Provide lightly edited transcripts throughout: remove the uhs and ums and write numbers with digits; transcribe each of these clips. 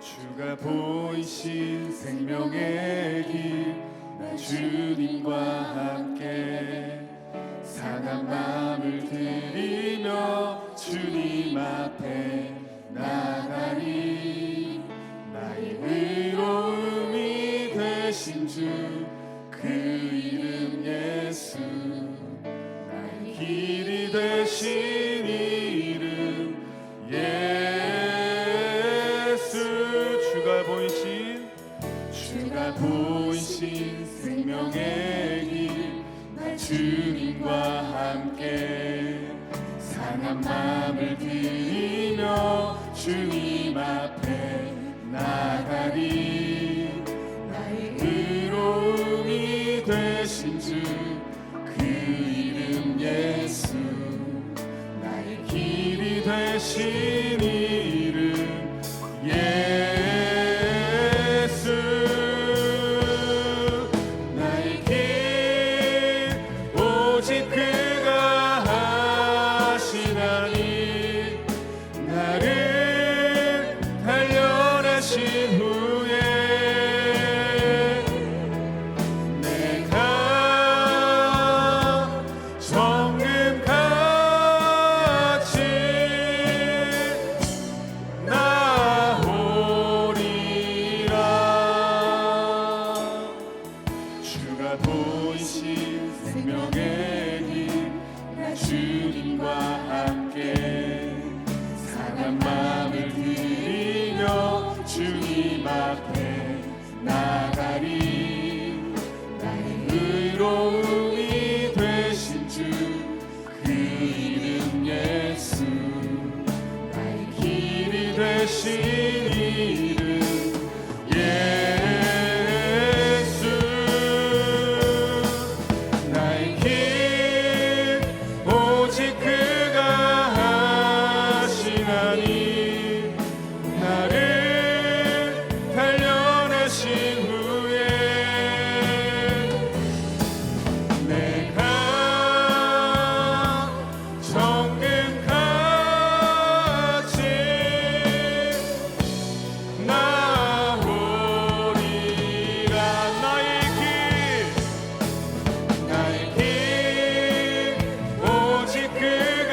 주가 보이신 생명의 길, 나 주님과 함께 상한 마음을 들이며 주님 앞에 나가리. 나의 의로움이 되신 주, 그 이름 예수. 나의 길이 되신 이름 예수. 주가 보이신 생명의 길, 나 주님과 함께 상한 마음을 들이며 주님 앞에 나가리. 나의 의로움이 되신 주, 그 이름 예수. 나의 길이 되신 이름 예수. 나의 길 오직 그가 하시나니, 나를 단련하신 후에 내가 정금같이 나오리라. 주가 보이신 생명의 길, 나 주님과 함께 상한 마음을 들이며 주님 앞에 나가리. 나의 의로움이 되신 주, 그 이름 예수. 나의 길이 되신 이름 예수. 나의 길 오직 그가 하시나니, 나를 단련하신 후에 내가 정금같이 나오리라. 나의 길 오직 그가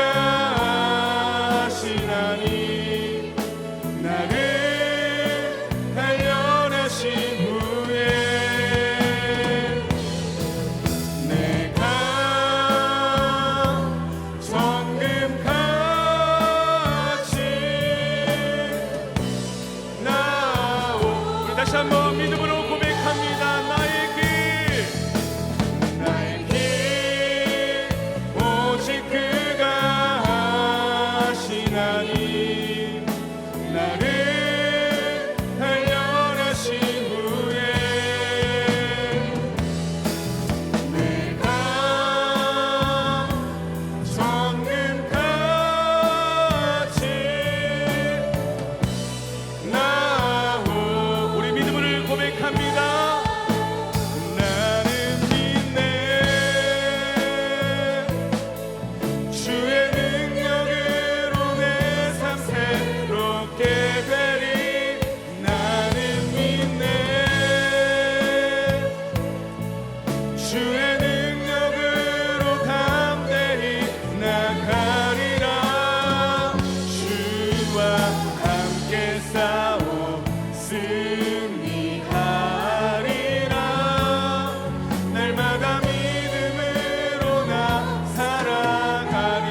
하시나니, 나를 단련하신 후에 내가 정금같이 나오. 우리 다시 한번 믿음으로 고백합니다. 나의 길 오직 그가 하시나니, 나를 단련하신 후에 내가 정금같이 나오. 우리 믿음을 고백합니다. 나는 믿네. 주의 능력으로 내 삶 새롭게 되리. 나는 믿네. 주의 능력으로 담대히 나가리라. 주와 함께 싸워 승리하리라. 날마다 믿음으로 나 살아가리.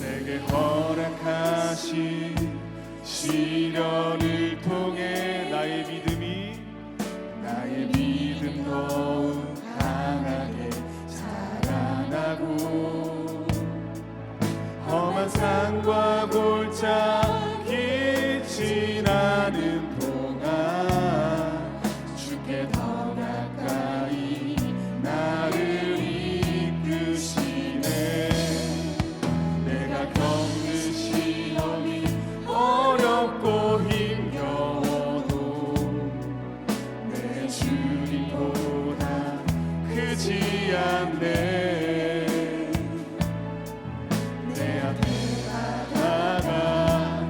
내게 허락하신 시련을 통해 나의 믿음 더욱 강하게 자라나고, 험한 산과 골짜기 지나는 동안 주께 더 가까이 나를 이끄시네. 내가 겪는 시험이 어렵고 힘겨워도 내 주님보다 크지 않네. 내 앞에 나가가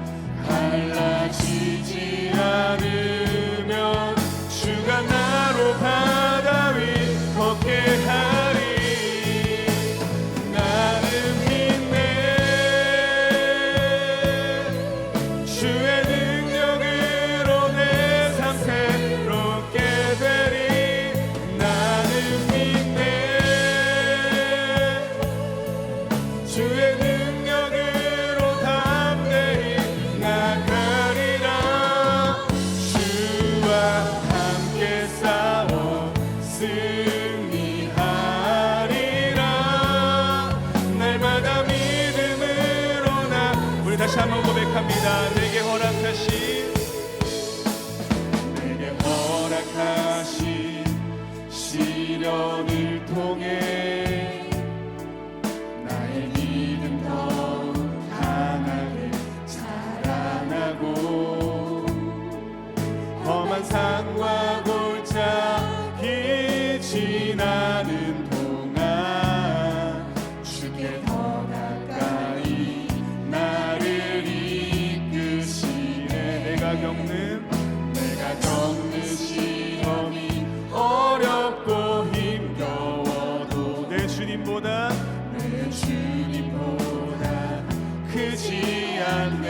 고백합니다. 내게 허락하신 시련을 통해 나의 믿음 더욱 강하게 자라나고 험한 산과 골짜기 지나는 동안 주께 더 가까이 나를 이끄시네. 내가 겪는 시험이 어렵고 힘겨워도 내 주님보다 크지 않네.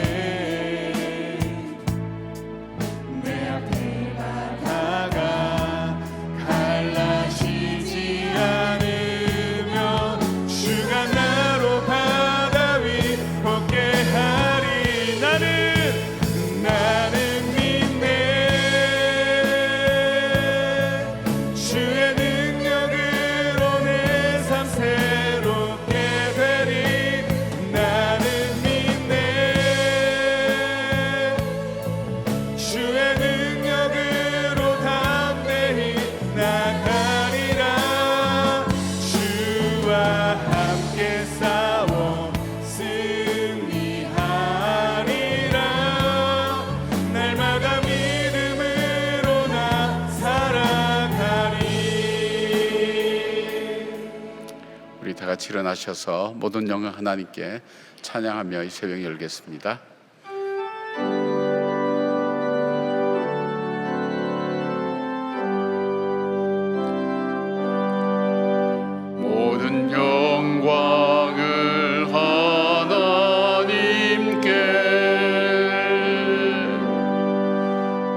내 앞에 바다가 갈라지지 않으면 주가 나로 바다 위 걷게 하리. 나는 믿네. 주의 능력으로 내 삶 새롭게 되리. 나는 믿네. 주의 능력으로 담대히 나가리라. 주와 함께 싸워 승리하리라. 날마다 믿음으로 나 살아가리. 우리 다 같이 일어나셔서 모든 영광 하나님께 찬양하며 이 새벽 열겠습니다. 모든 영광을 하나님께,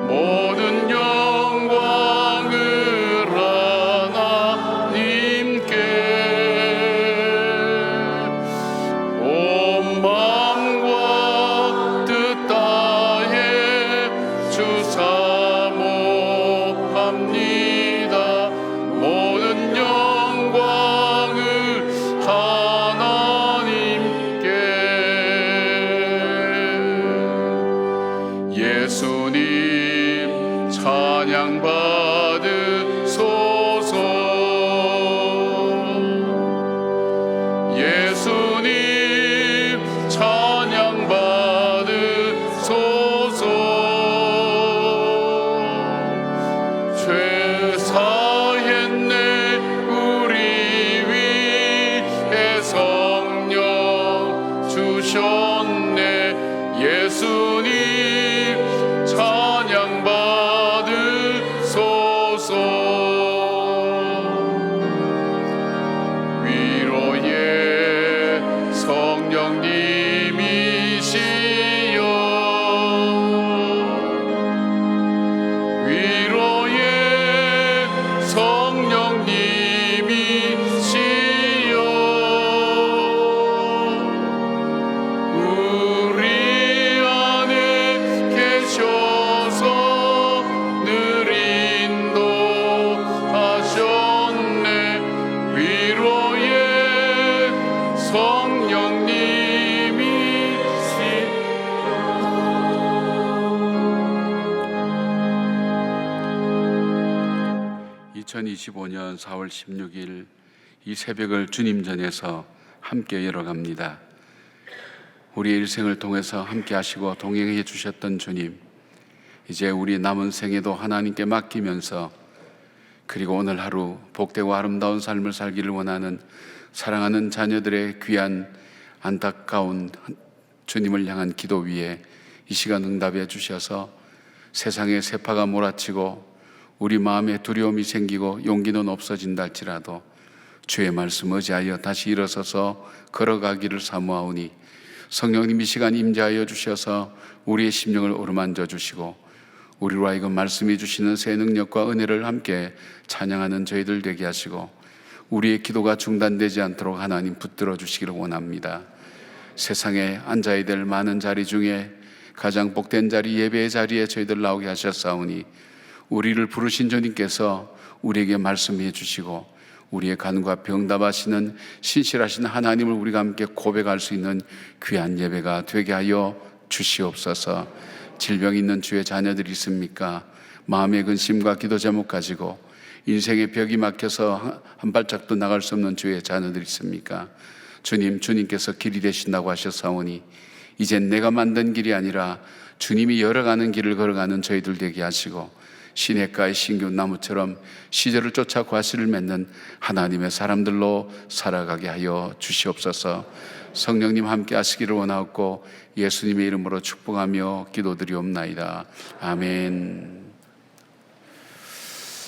모든 영광을 하나님께, 온 마음과 뜻 다해 주 사모합니다. 모든 영광을 하나님께. 예수님 찬양 받으소서. 예수님 찬양 받으소서. 죄 사했네 우리 위에 성령 주셨네. 예수님 찬양 받으소서. 위로의 성령님이시여, 위로의 성령님이시여, 우리 안에 계셔서 늘 인도하셨네. 위로의 성령님이시여. 2025년 4월 16일 이 새벽을 주님 전에서 함께 열어갑니다. 우리의 일생을 통해서 함께 하시고 동행해 주셨던 주님, 이제 우리 남은 생에도 하나님께 맡기면서, 그리고 오늘 하루 복되고 아름다운 삶을 살기를 원하는 사랑하는 자녀들의 귀한 안타까운 주님을 향한 기도 위에 이 시간 응답해 주셔서 세상에 세파가 몰아치고 우리 마음에 두려움이 생기고 용기는 없어진다 할지라도 주의 말씀 의지하여 다시 일어서서 걸어가기를 사모하오니, 성령님 이 시간 임재하여 주셔서 우리의 심령을 어루만져 주시고 우리로 하여금 말씀해 주시는 새 능력과 은혜를 함께 찬양하는 저희들 되게 하시고, 우리의 기도가 중단되지 않도록 하나님 붙들어 주시기를 원합니다. 세상에 앉아야 될 많은 자리 중에 가장 복된 자리, 예배의 자리에 저희들 나오게 하셨사오니, 우리를 부르신 주님께서 우리에게 말씀해 주시고 우리의 간과 병답하시는 신실하신 하나님을 우리가 함께 고백할 수 있는 귀한 예배가 되게 하여 주시옵소서. 질병 있는 주의 자녀들이 있습니까? 마음의 근심과 기도 제목 가지고 인생의 벽이 막혀서 한 발짝도 나갈 수 없는 주의 자녀들이 있습니까? 주님께서 길이 되신다고 하셨사오니 이젠 내가 만든 길이 아니라 주님이 열어가는 길을 걸어가는 저희들 되게 하시고 시냇가의 신기운 나무처럼 시절을 쫓아 과실을 맺는 하나님의 사람들로 살아가게 하여 주시옵소서. 성령님 함께 하시기를 원하옵고 예수님의 이름으로 축복하며 기도드리옵나이다. 아멘.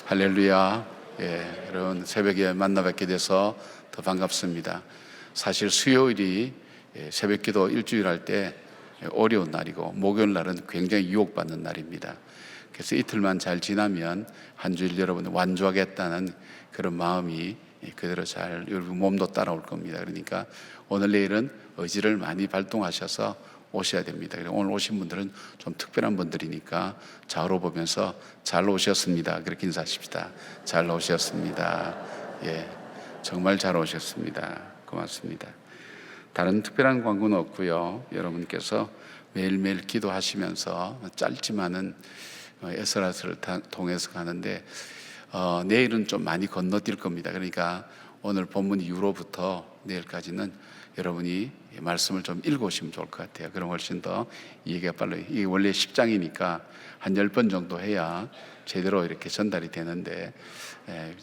할렐루야. 여러분 새벽에 만나 뵙게 돼서 더 반갑습니다. 사실 수요일이 새벽기도 일주일 할 때 어려운 날이고 목요일 날은 굉장히 유혹받는 날입니다. 그래서 이틀만 잘 지나면 한 주일 여러분 완주하겠다는 그런 마음이 그대로 잘 여러분 몸도 따라올 겁니다. 그러니까 오늘 내일은 의지를 많이 발동하셔서 오셔야 됩니다. 오늘 오신 분들은 좀 특별한 분들이니까 좌우로 보면서 잘 오셨습니다. 그렇게 인사하십시다. 잘 오셨습니다. 정말 잘 오셨습니다. 고맙습니다. 다른 특별한 광고는 없고요. 여러분께서 매일매일 기도하시면서 짧지만은 에스라스를 통해서 가는데 내일은 좀 많이 건너뛸 겁니다. 그러니까 오늘 본문 이후로부터 내일까지는 여러분이 말씀을 좀 읽으시면 좋을 것 같아요. 그럼 훨씬 더 이해가 빨라요. 이게 원래 10장이니까 한 10번 정도 해야 제대로 이렇게 전달이 되는데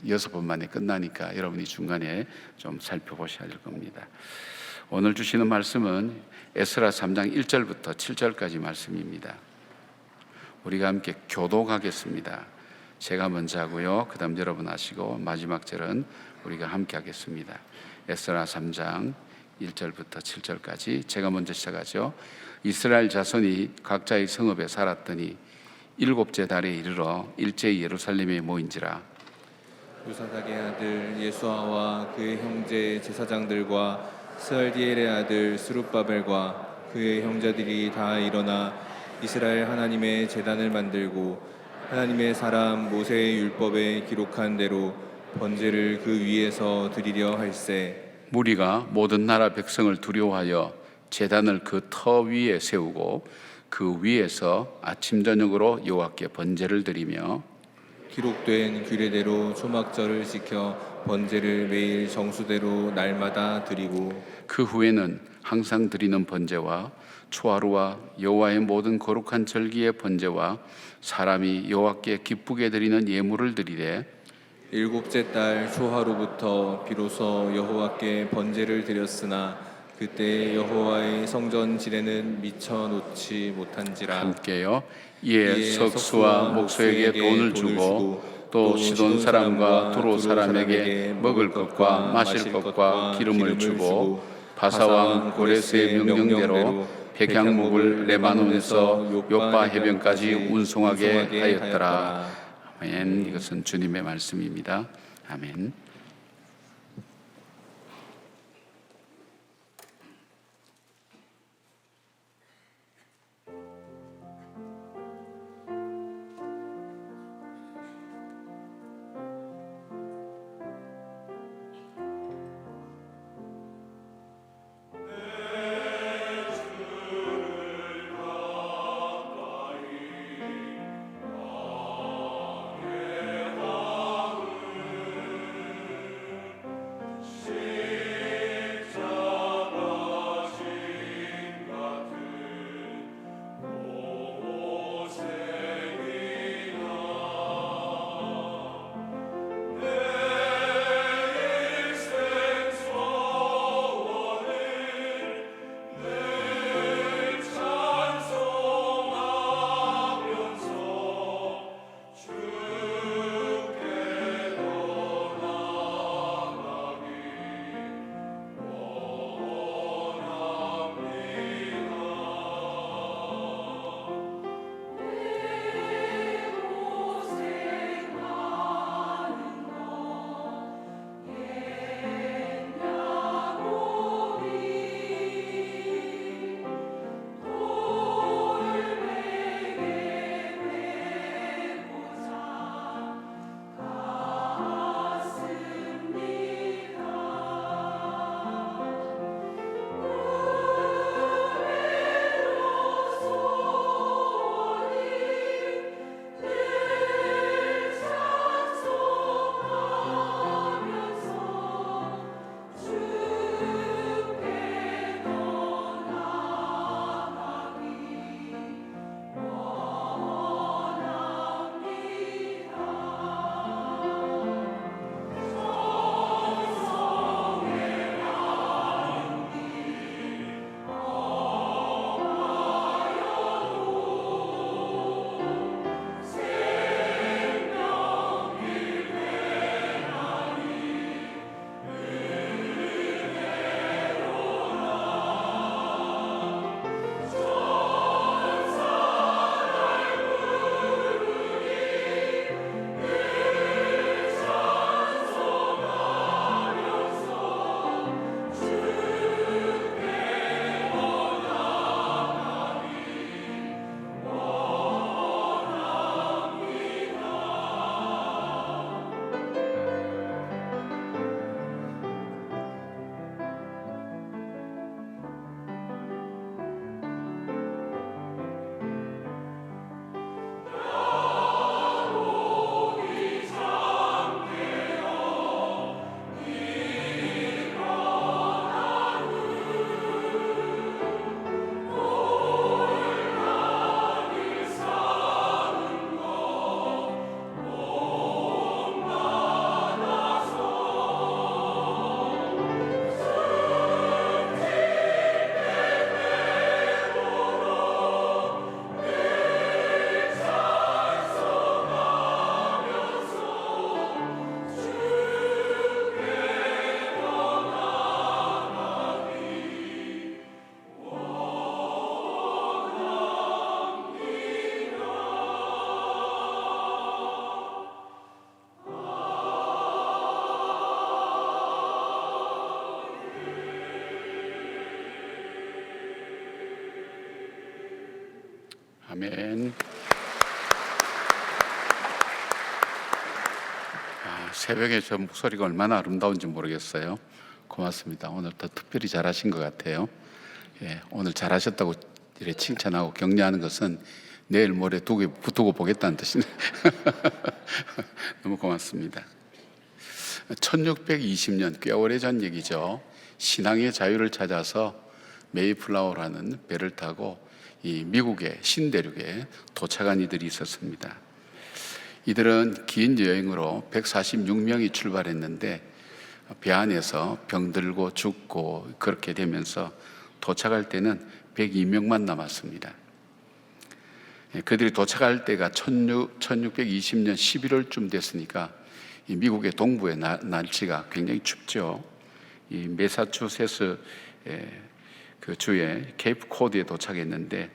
6번 만에 끝나니까 여러분이 중간에 좀 살펴보셔야 될 겁니다. 오늘 주시는 말씀은 에스라 3장 1절부터 7절까지 말씀입니다. 우리가 함께 교독하겠습니다. 제가 먼저 하고요. 그 다음 여러분 하시고 마지막 절은 우리가 함께 하겠습니다. 에스라 3장 1절부터 7절까지 제가 먼저 시작하죠. 이스라엘 자손이 각자의 성읍에 살았더니 7째 달에 이르러 일제히 예루살렘에 모인지라. 요사닥의 아들 예수아와 그의 형제 제사장들과 스알디엘의 아들 스룹바벨과 그의 형제들이 다 일어나 이스라엘 하나님의 제단을 만들고 하나님의 사람 모세의 율법에 기록한 대로 번제를 그 위에서 드리려 할세. 무리가 모든 나라 백성을 두려워하여 제단을 그 터 위에 세우고 그 위에서 아침 저녁으로 여호와께 번제를 드리며 기록된 규례대로 초막절을 지켜 번제를 매일 정수대로 날마다 드리고 그 후에는 항상 드리는 번제와 초하루와 여호와의 모든 거룩한 절기의 번제와 사람이 여호와께 기쁘게 드리는 예물을 드리되 7째 달 초하루부터 비로소 여호와께 번제를 드렸으나 그때 여호와의 성전 지례는 미쳐 놓지 못한지라. 함께요. 이에 석수와 목수에게 돈을 주고 또 시돈 사람과 두로 사람에게 먹을 것과 마실 것과 기름을 주고 바사왕 고레스의 명령대로 백향목을 레바논에서 요파 해변까지 운송하게 하였더라. 아멘. 이것은 주님의 말씀입니다. 아멘. 아멘. 새벽에 저 목소리가 얼마나 아름다운지 모르겠어요. 고맙습니다. 오늘 더 특별히 잘하신 것 같아요. 오늘 잘하셨다고 이렇게 칭찬하고 격려하는 것은 내일 모레 두고 보겠다는 뜻이네. 너무 고맙습니다. 1620년 꽤 오래전 얘기죠. 신앙의 자유를 찾아서 메이플라워라는 배를 타고 이 미국의 신대륙에 도착한 이들이 있었습니다. 이들은 긴 여행으로 146명이 출발했는데 배 안에서 병들고 죽고 그렇게 되면서 도착할 때는 102명만 남았습니다. 그들이 도착할 때가 1620년 11월쯤 됐으니까 이 미국의 동부의 날씨가 굉장히 춥죠. 이 매사추세츠 그 주의 케이프 코드에 도착했는데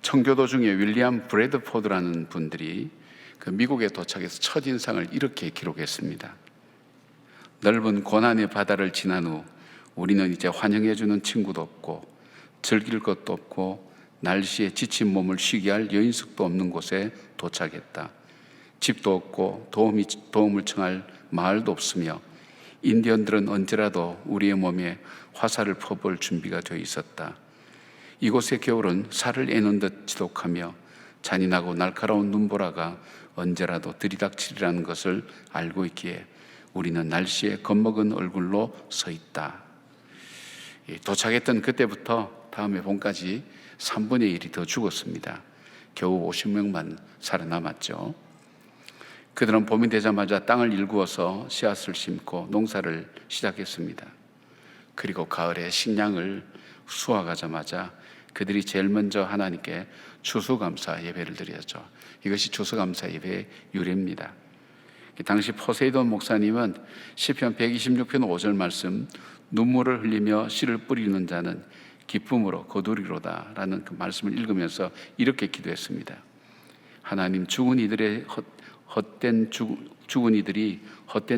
청교도 중에 윌리엄 브래드포드라는 분들이 그 미국에 도착해서 첫인상을 이렇게 기록했습니다. 넓은 고난의 바다를 지난 후 우리는 이제 환영해주는 친구도 없고 즐길 것도 없고 날씨에 지친 몸을 쉬게 할 여인숙도 없는 곳에 도착했다. 집도 없고 도움을 청할 마을도 없으며 인디언들은 언제라도 우리의 몸에 화살을 퍼볼 준비가 되어 있었다. 이곳의 겨울은 살을 애는 듯 지독하며 잔인하고 날카로운 눈보라가 언제라도 들이닥치리라는 것을 알고 있기에 우리는 날씨에 겁먹은 얼굴로 서 있다. 도착했던 그때부터 다음해 봄까지 3분의 1이 더 죽었습니다. 겨우 50명만 살아남았죠. 그들은 봄이 되자마자 땅을 일구어서 씨앗을 심고 농사를 시작했습니다. 그리고 가을에 식량을 수확하자마자 그들이 제일 먼저 하나님께 추수감사 예배를 드렸죠. 이것이 추수감사 예배의 유래입니다. 당시 포세이돈 목사님은 시편 126편 5절 말씀, 눈물을 흘리며 씨를 뿌리는 자는 기쁨으로 거두리로다 라는 그 말씀을 읽으면서 이렇게 기도했습니다. 하나님, 죽은 이들이 헛된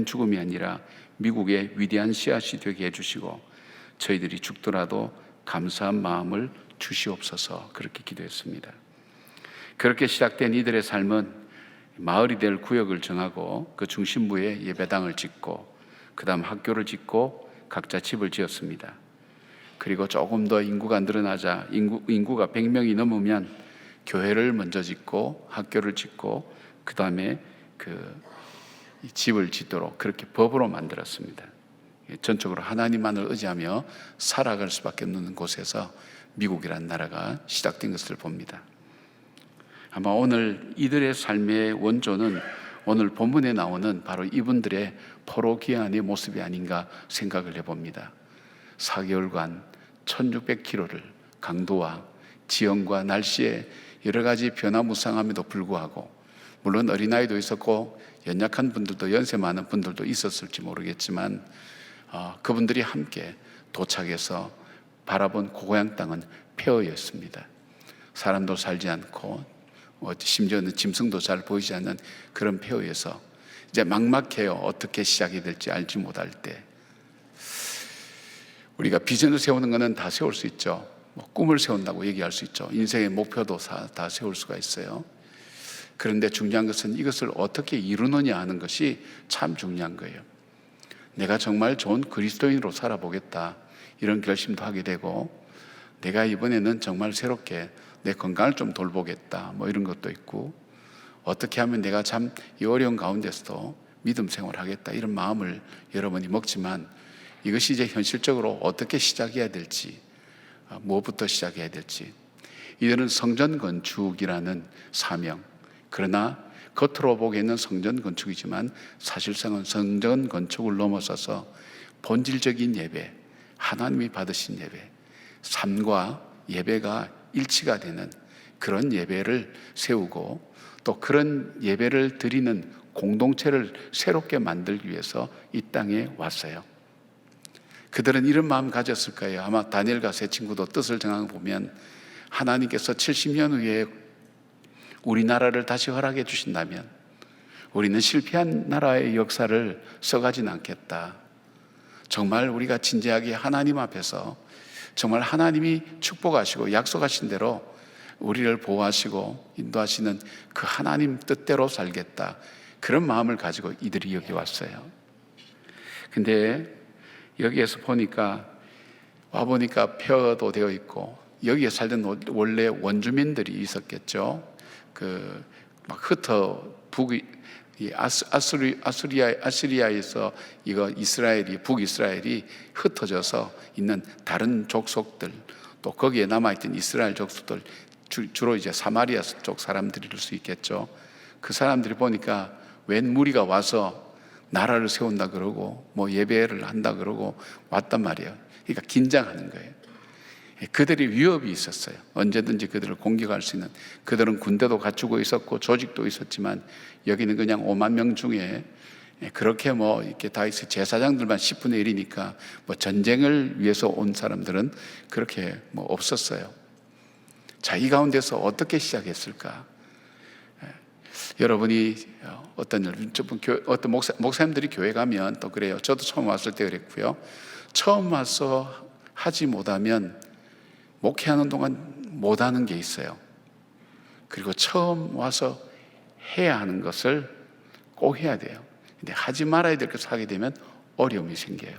죽음이 아니라 미국의 위대한 씨앗이 되게 해주시고 저희들이 죽더라도 감사한 마음을 주시옵소서. 그렇게 기도했습니다. 그렇게 시작된 이들의 삶은 마을이 될 구역을 정하고 그 중심부에 예배당을 짓고 그 다음 학교를 짓고 각자 집을 지었습니다. 그리고 조금 더 인구가 늘어나자 인구가 100명이 넘으면 교회를 먼저 짓고 학교를 짓고 그 다음에 집을 짓도록 그렇게 법으로 만들었습니다. 전적으로 하나님만을 의지하며 살아갈 수밖에 없는 곳에서 미국이라는 나라가 시작된 것을 봅니다. 아마 오늘 이들의 삶의 원조는 오늘 본문에 나오는 바로 이분들의 포로기한의 모습이 아닌가 생각을 해봅니다. 4개월간 1600km를 강도와 지형과 날씨에 여러 가지 변화무쌍함에도 불구하고 물론 어린아이도 있었고 연약한 분들도 연세 많은 분들도 있었을지 모르겠지만 그분들이 함께 도착해서 바라본 고향 땅은 폐허였습니다. 사람도 살지 않고 심지어는 짐승도 잘 보이지 않는 그런 폐허에서 이제 막막해요. 어떻게 시작이 될지 알지 못할 때 우리가 비전을 세우는 것은 다 세울 수 있죠. 꿈을 세운다고 얘기할 수 있죠. 인생의 목표도 다 세울 수가 있어요. 그런데 중요한 것은 이것을 어떻게 이루느냐 하는 것이 참 중요한 거예요. 내가 정말 좋은 그리스도인으로 살아보겠다 이런 결심도 하게 되고 내가 이번에는 정말 새롭게 내 건강을 좀 돌보겠다 이런 것도 있고 어떻게 하면 내가 참 이 어려운 가운데서도 믿음 생활하겠다 이런 마음을 여러분이 먹지만 이것이 이제 현실적으로 어떻게 시작해야 될지 무엇부터 시작해야 될지 이들은 성전 건축이라는 사명 그러나 겉으로 보기에는 성전 건축이지만 사실상은 성전 건축을 넘어서서 본질적인 예배 하나님이 받으신 예배 삶과 예배가 일치가 되는 그런 예배를 세우고 또 그런 예배를 드리는 공동체를 새롭게 만들기 위해서 이 땅에 왔어요. 그들은 이런 마음 가졌을 거예요. 아마 다니엘과 세 친구도 뜻을 정하고 보면 하나님께서 70년 후에 우리나라를 다시 허락해 주신다면 우리는 실패한 나라의 역사를 써가지는 않겠다. 정말 우리가 진지하게 하나님 앞에서 정말 하나님이 축복하시고 약속하신 대로 우리를 보호하시고 인도하시는 그 하나님 뜻대로 살겠다, 그런 마음을 가지고 이들이 여기 왔어요. 근데 여기에서 와보니까 폐허도 되어 있고, 여기에 살던 원래 원주민들이 있었겠죠. 막 아시리아에서 북이스라엘이 흩어져서 있는 다른 족속들, 또 거기에 남아있던 이스라엘 족속들, 주로 이제 사마리아 쪽 사람들일 수 있겠죠. 그 사람들이 보니까 웬 무리가 와서 나라를 세운다 그러고 뭐 예배를 한다 그러고 왔단 말이에요. 그러니까 긴장하는 거예요. 그들이 위협이 있었어요. 언제든지 그들을 공격할 수 있는, 그들은 군대도 갖추고 있었고 조직도 있었지만, 여기는 그냥 5만 명 중에 그렇게 뭐 이렇게 다 있어, 제사장들만 10분의 1이니까 뭐 전쟁을 위해서 온 사람들은 그렇게 뭐 없었어요. 자, 이 가운데서 어떻게 시작했을까? 여러분이 어떤 목사님들이 교회 가면 또 그래요. 저도 처음 왔을 때 그랬고요. 처음 와서 하지 못하면 목회하는 동안 못하는 게 있어요. 그리고 처음 와서 해야 하는 것을 꼭 해야 돼요. 근데 하지 말아야 될 것을 하게 되면 어려움이 생겨요.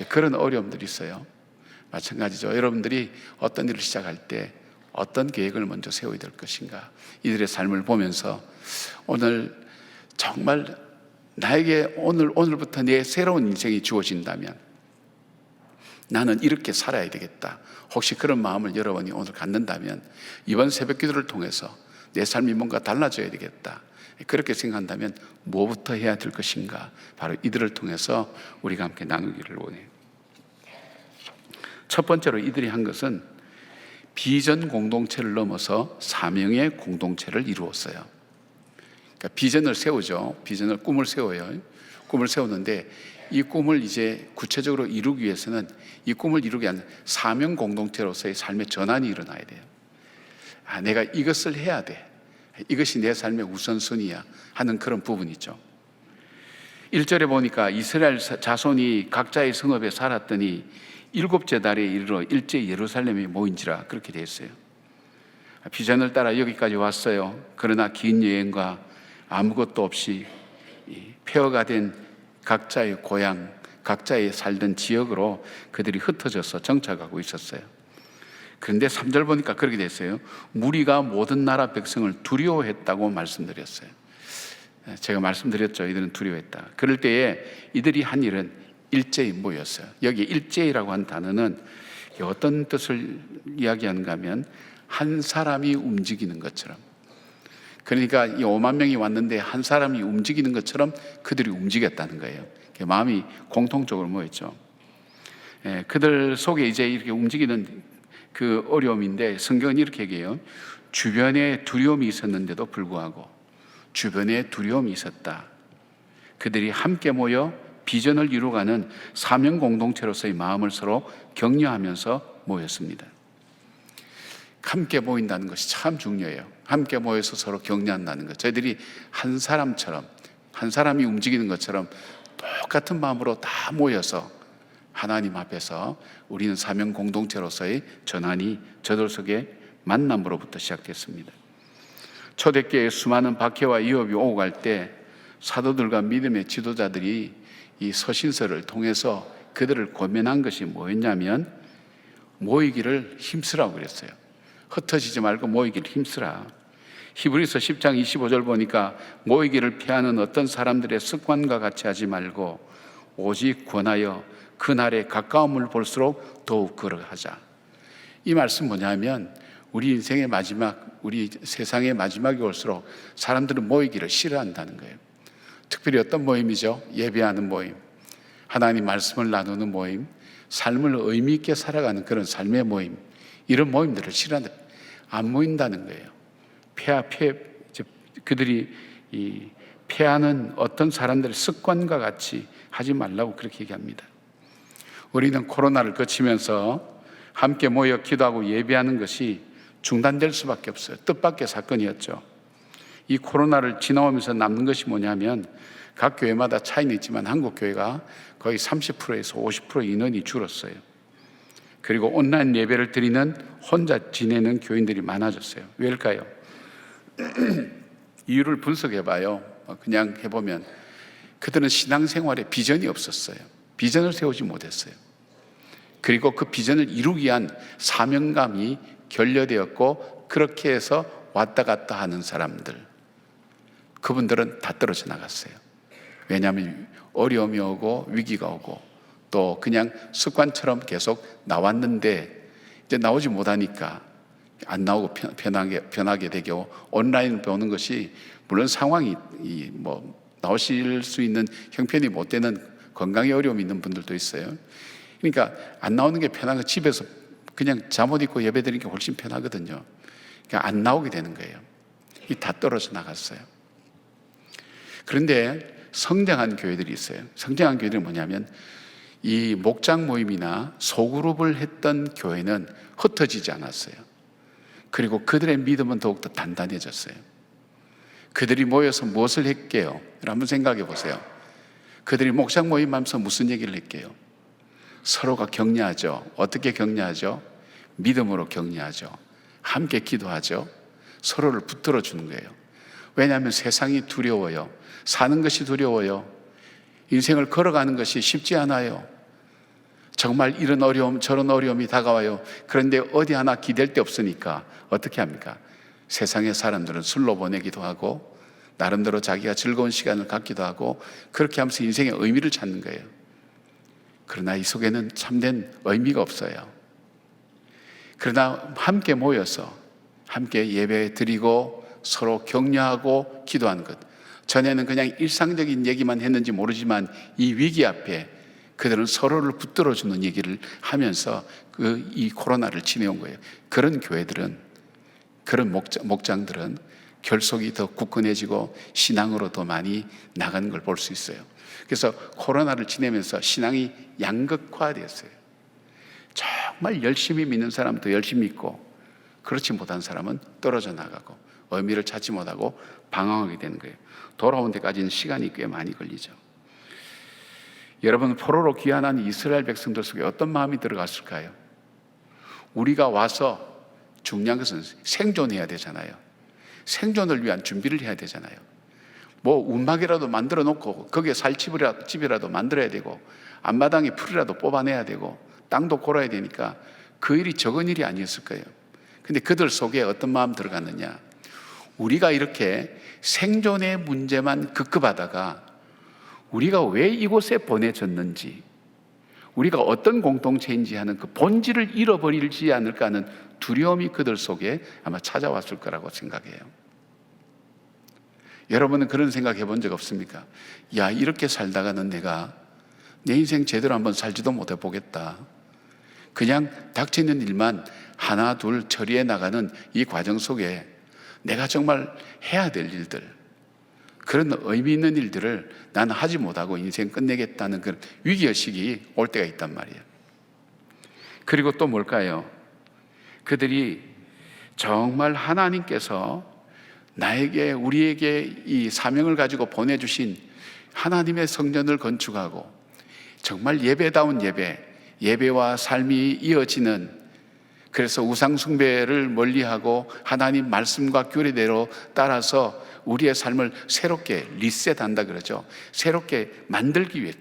그런 어려움들이 있어요. 마찬가지죠. 여러분들이 어떤 일을 시작할 때 어떤 계획을 먼저 세워야 될 것인가, 이들의 삶을 보면서 오늘 정말 나에게 오늘부터 내 새로운 인생이 주어진다면 나는 이렇게 살아야 되겠다, 혹시 그런 마음을 여러분이 오늘 갖는다면 이번 새벽 기도를 통해서 내 삶이 뭔가 달라져야 되겠다, 그렇게 생각한다면 뭐부터 해야 될 것인가, 바로 이들을 통해서 우리가 함께 나누기를 원해요. 첫 번째로 이들이 한 것은 비전 공동체를 넘어서 사명의 공동체를 이루었어요. 그러니까 비전을 세우죠. 꿈을 세워요. 꿈을 세우는데 이 꿈을 이제 구체적으로 이루기 위해서는, 이 꿈을 이루기 위한 사명 공동체로서의 삶의 전환이 일어나야 돼요. 내가 이것을 해야 돼, 이것이 내 삶의 우선순위야 하는 그런 부분이죠. 1절에 보니까 이스라엘 자손이 각자의 성읍에 살았더니 7째 달에 이르러 일제 예루살렘에 모인지라, 그렇게 되어 있어요. 비전을 따라 여기까지 왔어요. 그러나 긴 여행과 아무것도 없이 폐허가 된 각자의 고향, 각자의 살던 지역으로 그들이 흩어져서 정착하고 있었어요. 그런데 3절 보니까 그렇게 됐어요. 무리가 모든 나라 백성을 두려워했다고 말씀드렸어요. 제가 말씀드렸죠. 이들은 두려워했다. 그럴 때에 이들이 한 일은 일제히 모였어요. 여기 일제히라고 한 단어는 어떤 뜻을 이야기하는가 하면 한 사람이 움직이는 것처럼, 그러니까 이 5만 명이 왔는데 한 사람이 움직이는 것처럼 그들이 움직였다는 거예요. 마음이 공통적으로 모였죠. 그들 속에 이제 이렇게 움직이는 그 어려움인데, 성경은 이렇게 얘기해요. 주변에 두려움이 있었는데도 불구하고, 주변에 두려움이 있었다. 그들이 함께 모여 비전을 이루어가는 사명 공동체로서의 마음을 서로 격려하면서 모였습니다. 함께 모인다는 것이 참 중요해요. 함께 모여서 서로 격려한다는 것. 저희들이 한 사람처럼, 한 사람이 움직이는 것처럼 똑같은 마음으로 다 모여서 하나님 앞에서 우리는 사명 공동체로서의 전환이 저들 속의 만남으로부터 시작됐습니다. 초대교회에 수많은 박해와 위협이 오고 갈 때 사도들과 믿음의 지도자들이 이 서신서를 통해서 그들을 권면한 것이 뭐였냐면, 모이기를 힘쓰라고 그랬어요. 흩어지지 말고 모이기를 힘쓰라. 히브리서 10장 25절 보니까 모이기를 피하는 어떤 사람들의 습관과 같이 하지 말고 오직 권하여 그날의 가까움을 볼수록 더욱 그러하자. 이 말씀 뭐냐면, 우리 인생의 마지막, 우리 세상의 마지막이 올수록 사람들은 모이기를 싫어한다는 거예요. 특별히 어떤 모임이죠? 예배하는 모임, 하나님 말씀을 나누는 모임, 삶을 의미 있게 살아가는 그런 삶의 모임, 이런 모임들을 싫어한다. 안 모인다는 거예요. 그들이 폐하는 어떤 사람들의 습관과 같이 하지 말라고 그렇게 얘기합니다. 우리는 코로나를 거치면서 함께 모여 기도하고 예배하는 것이 중단될 수밖에 없어요. 뜻밖의 사건이었죠. 이 코로나를 지나오면서 남는 것이 뭐냐면, 각 교회마다 차이는 있지만 한국 교회가 거의 30%에서 50% 인원이 줄었어요. 그리고 온라인 예배를 드리는 혼자 지내는 교인들이 많아졌어요. 왜일까요? 이유를 분석해봐요. 그냥 해보면 그들은 신앙생활에 비전이 없었어요. 비전을 세우지 못했어요. 그리고 그 비전을 이루기 위한 사명감이 결여되었고, 그렇게 해서 왔다 갔다 하는 사람들, 그분들은 다 떨어져 나갔어요. 왜냐하면 어려움이 오고 위기가 오고, 또 그냥 습관처럼 계속 나왔는데 이제 나오지 못하니까 안 나오고 편하게 되고, 온라인 보는 것이 물론 상황이 나오실 수 있는 형편이 못 되는 건강에 어려움이 있는 분들도 있어요. 그러니까 안 나오는 게 편한 거, 집에서 그냥 잠옷 입고 예배 드리는 게 훨씬 편하거든요. 그러니까 안 나오게 되는 거예요. 다 떨어져 나갔어요. 그런데 성장한 교회들이 있어요. 성장한 교회들은 뭐냐면, 이 목장 모임이나 소그룹을 했던 교회는 흩어지지 않았어요. 그리고 그들의 믿음은 더욱더 단단해졌어요. 그들이 모여서 무엇을 했게요? 한번 생각해 보세요. 그들이 목장 모임하면서 무슨 얘기를 했게요? 서로가 격려하죠. 어떻게 격려하죠? 믿음으로 격려하죠. 함께 기도하죠. 서로를 붙들어 주는 거예요. 왜냐하면 세상이 두려워요. 사는 것이 두려워요. 인생을 걸어가는 것이 쉽지 않아요. 정말 이런 어려움 저런 어려움이 다가와요. 그런데 어디 하나 기댈 데 없으니까 어떻게 합니까? 세상의 사람들은 술로 보내기도 하고, 나름대로 자기가 즐거운 시간을 갖기도 하고, 그렇게 하면서 인생의 의미를 찾는 거예요. 그러나 이 속에는 참된 의미가 없어요. 그러나 함께 모여서 함께 예배 드리고 서로 격려하고 기도하는 것, 전에는 그냥 일상적인 얘기만 했는지 모르지만 이 위기 앞에 그들은 서로를 붙들어주는 얘기를 하면서 이 코로나를 지내온 거예요. 그런 교회들은, 그런 목장들은 결속이 더 굳건해지고 신앙으로 더 많이 나가는 걸 볼 수 있어요. 그래서 코로나를 지내면서 신앙이 양극화되었어요. 정말 열심히 믿는 사람은 더 열심히 믿고, 그렇지 못한 사람은 떨어져 나가고 의미를 찾지 못하고 방황하게 되는 거예요. 돌아온 데까지는 시간이 꽤 많이 걸리죠. 여러분, 포로로 귀환한 이스라엘 백성들 속에 어떤 마음이 들어갔을까요? 우리가 와서 중요한 것은 생존해야 되잖아요. 생존을 위한 준비를 해야 되잖아요. 움막이라도 만들어 놓고 거기에 살 집이라도 만들어야 되고, 앞마당에 풀이라도 뽑아내야 되고, 땅도 골아야 되니까 그 일이 적은 일이 아니었을 거예요. 근데 그들 속에 어떤 마음 들어갔느냐? 우리가 이렇게 생존의 문제만 급급하다가 우리가 왜 이곳에 보내졌는지, 우리가 어떤 공동체인지 하는 그 본질을 잃어버리지 않을까 하는 두려움이 그들 속에 아마 찾아왔을 거라고 생각해요. 여러분은 그런 생각 해본 적 없습니까? 야, 이렇게 살다가는 내가 내 인생 제대로 한번 살지도 못해 보겠다. 그냥 닥치는 일만 하나 둘 처리해 나가는 이 과정 속에 내가 정말 해야 될 일들, 그런 의미 있는 일들을 나는 하지 못하고 인생 끝내겠다는 그런 위기의식이 올 때가 있단 말이에요. 그리고 또 뭘까요? 그들이 정말 하나님께서 우리에게 이 사명을 가지고 보내주신 하나님의 성전을 건축하고, 정말 예배다운 예배와 삶이 이어지는, 그래서 우상숭배를 멀리하고 하나님 말씀과 규례대로 따라서 우리의 삶을 새롭게 리셋한다 그러죠. 새롭게 만들기 위해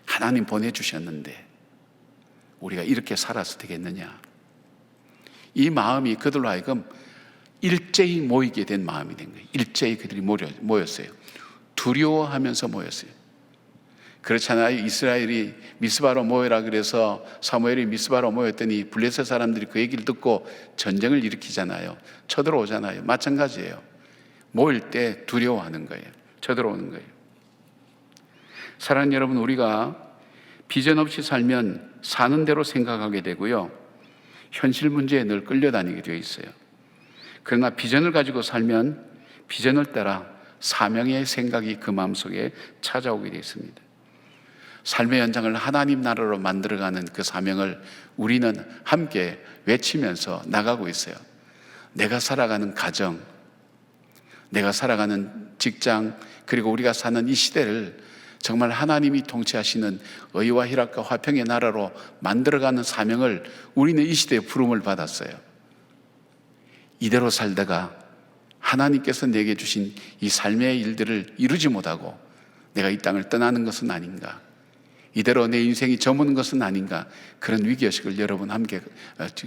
하나님 보내주셨는데 우리가 이렇게 살아서 되겠느냐? 이 마음이 그들로 하여금 일제히 모이게 된 마음이 된 거예요. 일제히 그들이 모였어요. 두려워하면서 모였어요. 그렇잖아요. 이스라엘이 미스바로 모여라 그래서 사무엘이 미스바로 모였더니 블레셋 사람들이 그 얘기를 듣고 전쟁을 일으키잖아요. 쳐들어오잖아요. 마찬가지예요. 모일 때 두려워하는 거예요. 쳐들어오는 거예요. 사랑하는 여러분, 우리가 비전 없이 살면 사는 대로 생각하게 되고요, 현실 문제에 늘 끌려다니게 되어 있어요. 그러나 비전을 가지고 살면 비전을 따라 사명의 생각이 그 마음속에 찾아오게 되어 있습니다. 삶의 현장을 하나님 나라로 만들어가는 그 사명을 우리는 함께 외치면서 나가고 있어요. 내가 살아가는 가정, 내가 살아가는 직장, 그리고 우리가 사는 이 시대를 정말 하나님이 통치하시는 의와 희락과 화평의 나라로 만들어가는 사명을 우리는 이 시대에 부름을 받았어요. 이대로 살다가 하나님께서 내게 주신 이 삶의 일들을 이루지 못하고 내가 이 땅을 떠나는 것은 아닌가, 이대로 내 인생이 저무는 것은 아닌가, 그런 위기의식을 여러분 함께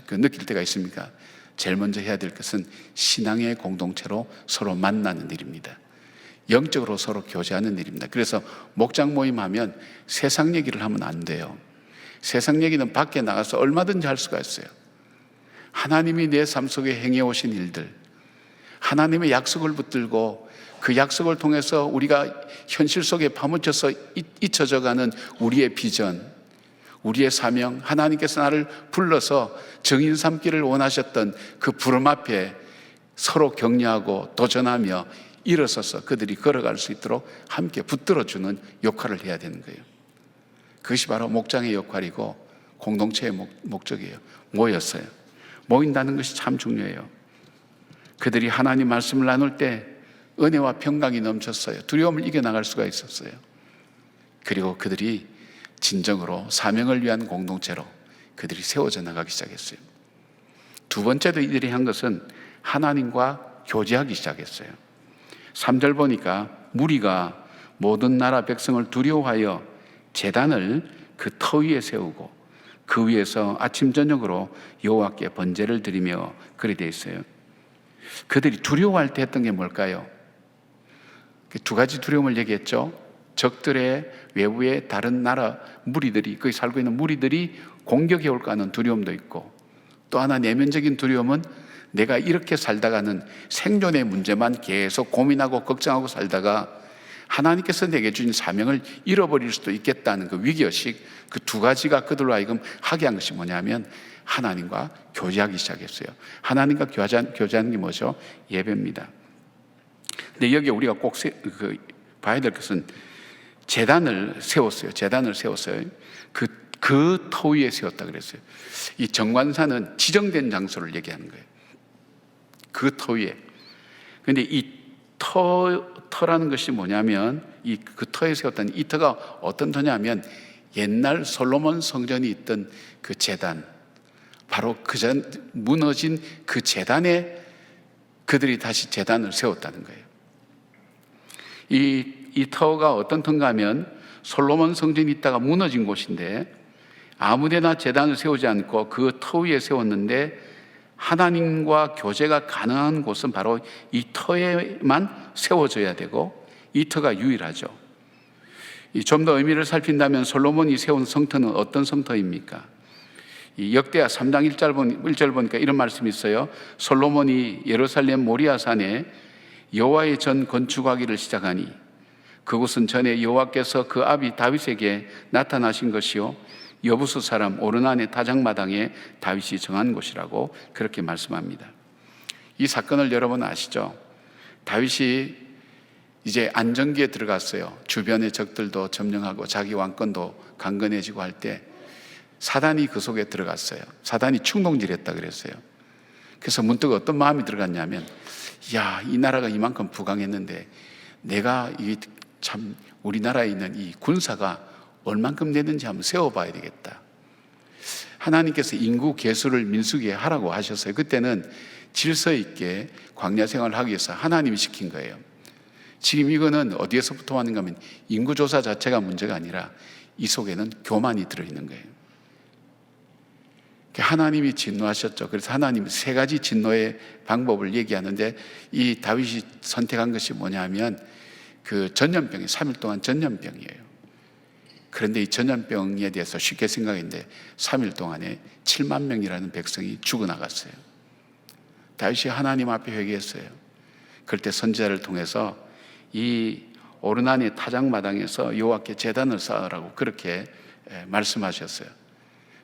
느낄 때가 있습니까? 제일 먼저 해야 될 것은 신앙의 공동체로 서로 만나는 일입니다. 영적으로 서로 교제하는 일입니다. 그래서 목장 모임하면 세상 얘기를 하면 안 돼요. 세상 얘기는 밖에 나가서 얼마든지 할 수가 있어요. 하나님이 내 삶 속에 행해오신 일들, 하나님의 약속을 붙들고 그 약속을 통해서 우리가 현실 속에 파묻혀서 잊혀져가는 우리의 비전, 우리의 사명, 하나님께서 나를 불러서 정인 삼기를 원하셨던 그 부름 앞에 서로 격려하고 도전하며 일어서서 그들이 걸어갈 수 있도록 함께 붙들어주는 역할을 해야 되는 거예요. 그것이 바로 목장의 역할이고 공동체의 목적이에요. 모였어요. 모인다는 것이 참 중요해요. 그들이 하나님 말씀을 나눌 때 은혜와 평강이 넘쳤어요. 두려움을 이겨나갈 수가 있었어요. 그리고 그들이 진정으로 사명을 위한 공동체로 그들이 세워져 나가기 시작했어요. 두 번째도 이들이 한 것은 하나님과 교제하기 시작했어요. 3절 보니까 무리가 모든 나라 백성을 두려워하여 제단을 그 터 위에 세우고 그 위에서 아침 저녁으로 여호와께 번제를 드리며 그리 되어 있어요. 그들이 두려워할 때 했던 게 뭘까요? 두 가지 두려움을 얘기했죠. 적들의 외부의 다른 나라 무리들이, 거기 살고 있는 무리들이 공격해 올까 하는 두려움도 있고, 또 하나 내면적인 두려움은 내가 이렇게 살다가는 생존의 문제만 계속 고민하고 걱정하고 살다가 하나님께서 내게 주신 사명을 잃어버릴 수도 있겠다는 그 위기의식, 그 두 가지가 그들로 하여금 하게 한 것이 뭐냐면 하나님과 교제하기 시작했어요. 하나님과 교제하는 게 뭐죠? 예배입니다. 근데 여기 우리가 꼭 봐야 될 것은 제단을 세웠어요. 제단을 세웠어요. 그 터 위에 세웠다 그랬어요. 이 정관사는 지정된 장소를 얘기하는 거예요. 그 터 위에. 근데 이 터라는 것이 뭐냐면 그 터에 세웠다는 이 터가 어떤 터냐면 옛날 솔로몬 성전이 있던 그 제단, 바로 무너진 그 제단에 그들이 다시 제단을 세웠다는 거예요. 이 터가 어떤 터인가 하면 솔로몬 성전이 있다가 무너진 곳인데 아무데나 제단을 세우지 않고 그 터 위에 세웠는데 하나님과 교제가 가능한 곳은 바로 이 터에만 세워져야 되고 이 터가 유일하죠. 좀 더 의미를 살핀다면 솔로몬이 세운 성터는 어떤 성터입니까? 이 역대하 3장 1절 보니까 이런 말씀이 있어요. 솔로몬이 예루살렘 모리아산에 여호와의 전 건축하기를 시작하니 그곳은 전에 여호와께서 그 아비 다윗에게 나타나신 것이요 여부수 사람 오르난의 타작마당에 다윗이 정한 곳이라고 그렇게 말씀합니다. 이 사건을 여러분 아시죠? 다윗이 이제 안정기에 들어갔어요. 주변의 적들도 점령하고 자기 왕권도 강건해지고 할 때 사단이 그 속에 들어갔어요. 사단이 충동질했다 그랬어요. 그래서 문득 어떤 마음이 들어갔냐면, 야, 이 나라가 이만큼 부강했는데 내가 참 우리나라에 있는 이 군사가 얼만큼 되는지 한번 세워봐야 되겠다. 하나님께서 인구 계수를 민수기에 하라고 하셨어요. 그때는 질서 있게 광야 생활을 하기 위해서 하나님이 시킨 거예요. 지금 이거는 어디에서부터 왔는가 하면 인구조사 자체가 문제가 아니라 이 속에는 교만이 들어있는 거예요. 하나님이 진노하셨죠. 그래서 하나님이 세 가지 진노의 방법을 얘기하는데 이 다윗이 선택한 것이 뭐냐면 그 전염병이 3일 동안 전염병이에요. 그런데 이 전염병에 대해서 쉽게 생각했는데 3일 동안에 7만 명이라는 백성이 죽어나갔어요. 다윗이 하나님 앞에 회개했어요. 그럴 때 선지자를 통해서 이 오르난의 타작마당에서 여호와께 제단을 쌓으라고 그렇게 말씀하셨어요.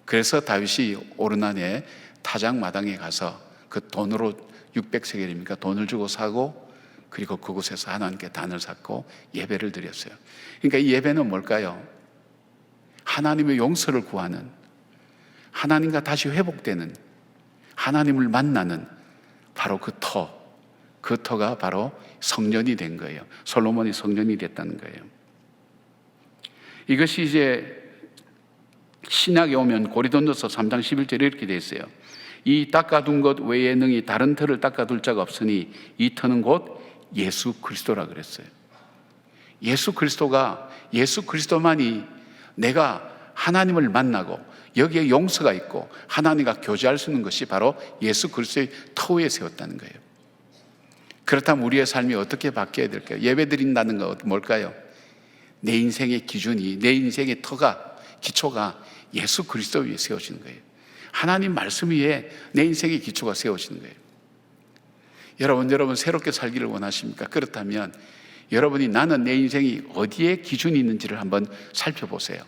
그래서 다윗이 오르난의 타작마당에 가서 그 돈으로 600세겔입니까? 돈을 주고 사고 그리고 그곳에서 하나님께 단을 쌓고 예배를 드렸어요. 그러니까 이 예배는 뭘까요? 하나님의 용서를 구하는, 하나님과 다시 회복되는, 하나님을 만나는 바로 그 터가 바로 성전이 된 거예요. 솔로몬이 성전이 됐다는 거예요. 이것이 이제 신약에 오면 고린도전서 3장 11절에 이렇게 되어 있어요. 이 닦아둔 것 외에 능히 다른 터를 닦아둘 자가 없으니 이 터는 곧 예수 그리스도라 그랬어요. 예수 그리스도만이 내가 하나님을 만나고 여기에 용서가 있고 하나님과 교제할 수 있는 것이 바로 예수 그리스도의 터 위에 세웠다는 거예요. 그렇다면 우리의 삶이 어떻게 바뀌어야 될까요? 예배 드린다는 건 뭘까요? 내 인생의 기준이, 내 인생의 터가, 기초가 예수 그리스도 위에 세워지는 거예요. 하나님 말씀 위에 내 인생의 기초가 세워지는 거예요. 여러분 새롭게 살기를 원하십니까? 그렇다면 여러분이 나는 내 인생이 어디에 기준이 있는지를 한번 살펴보세요.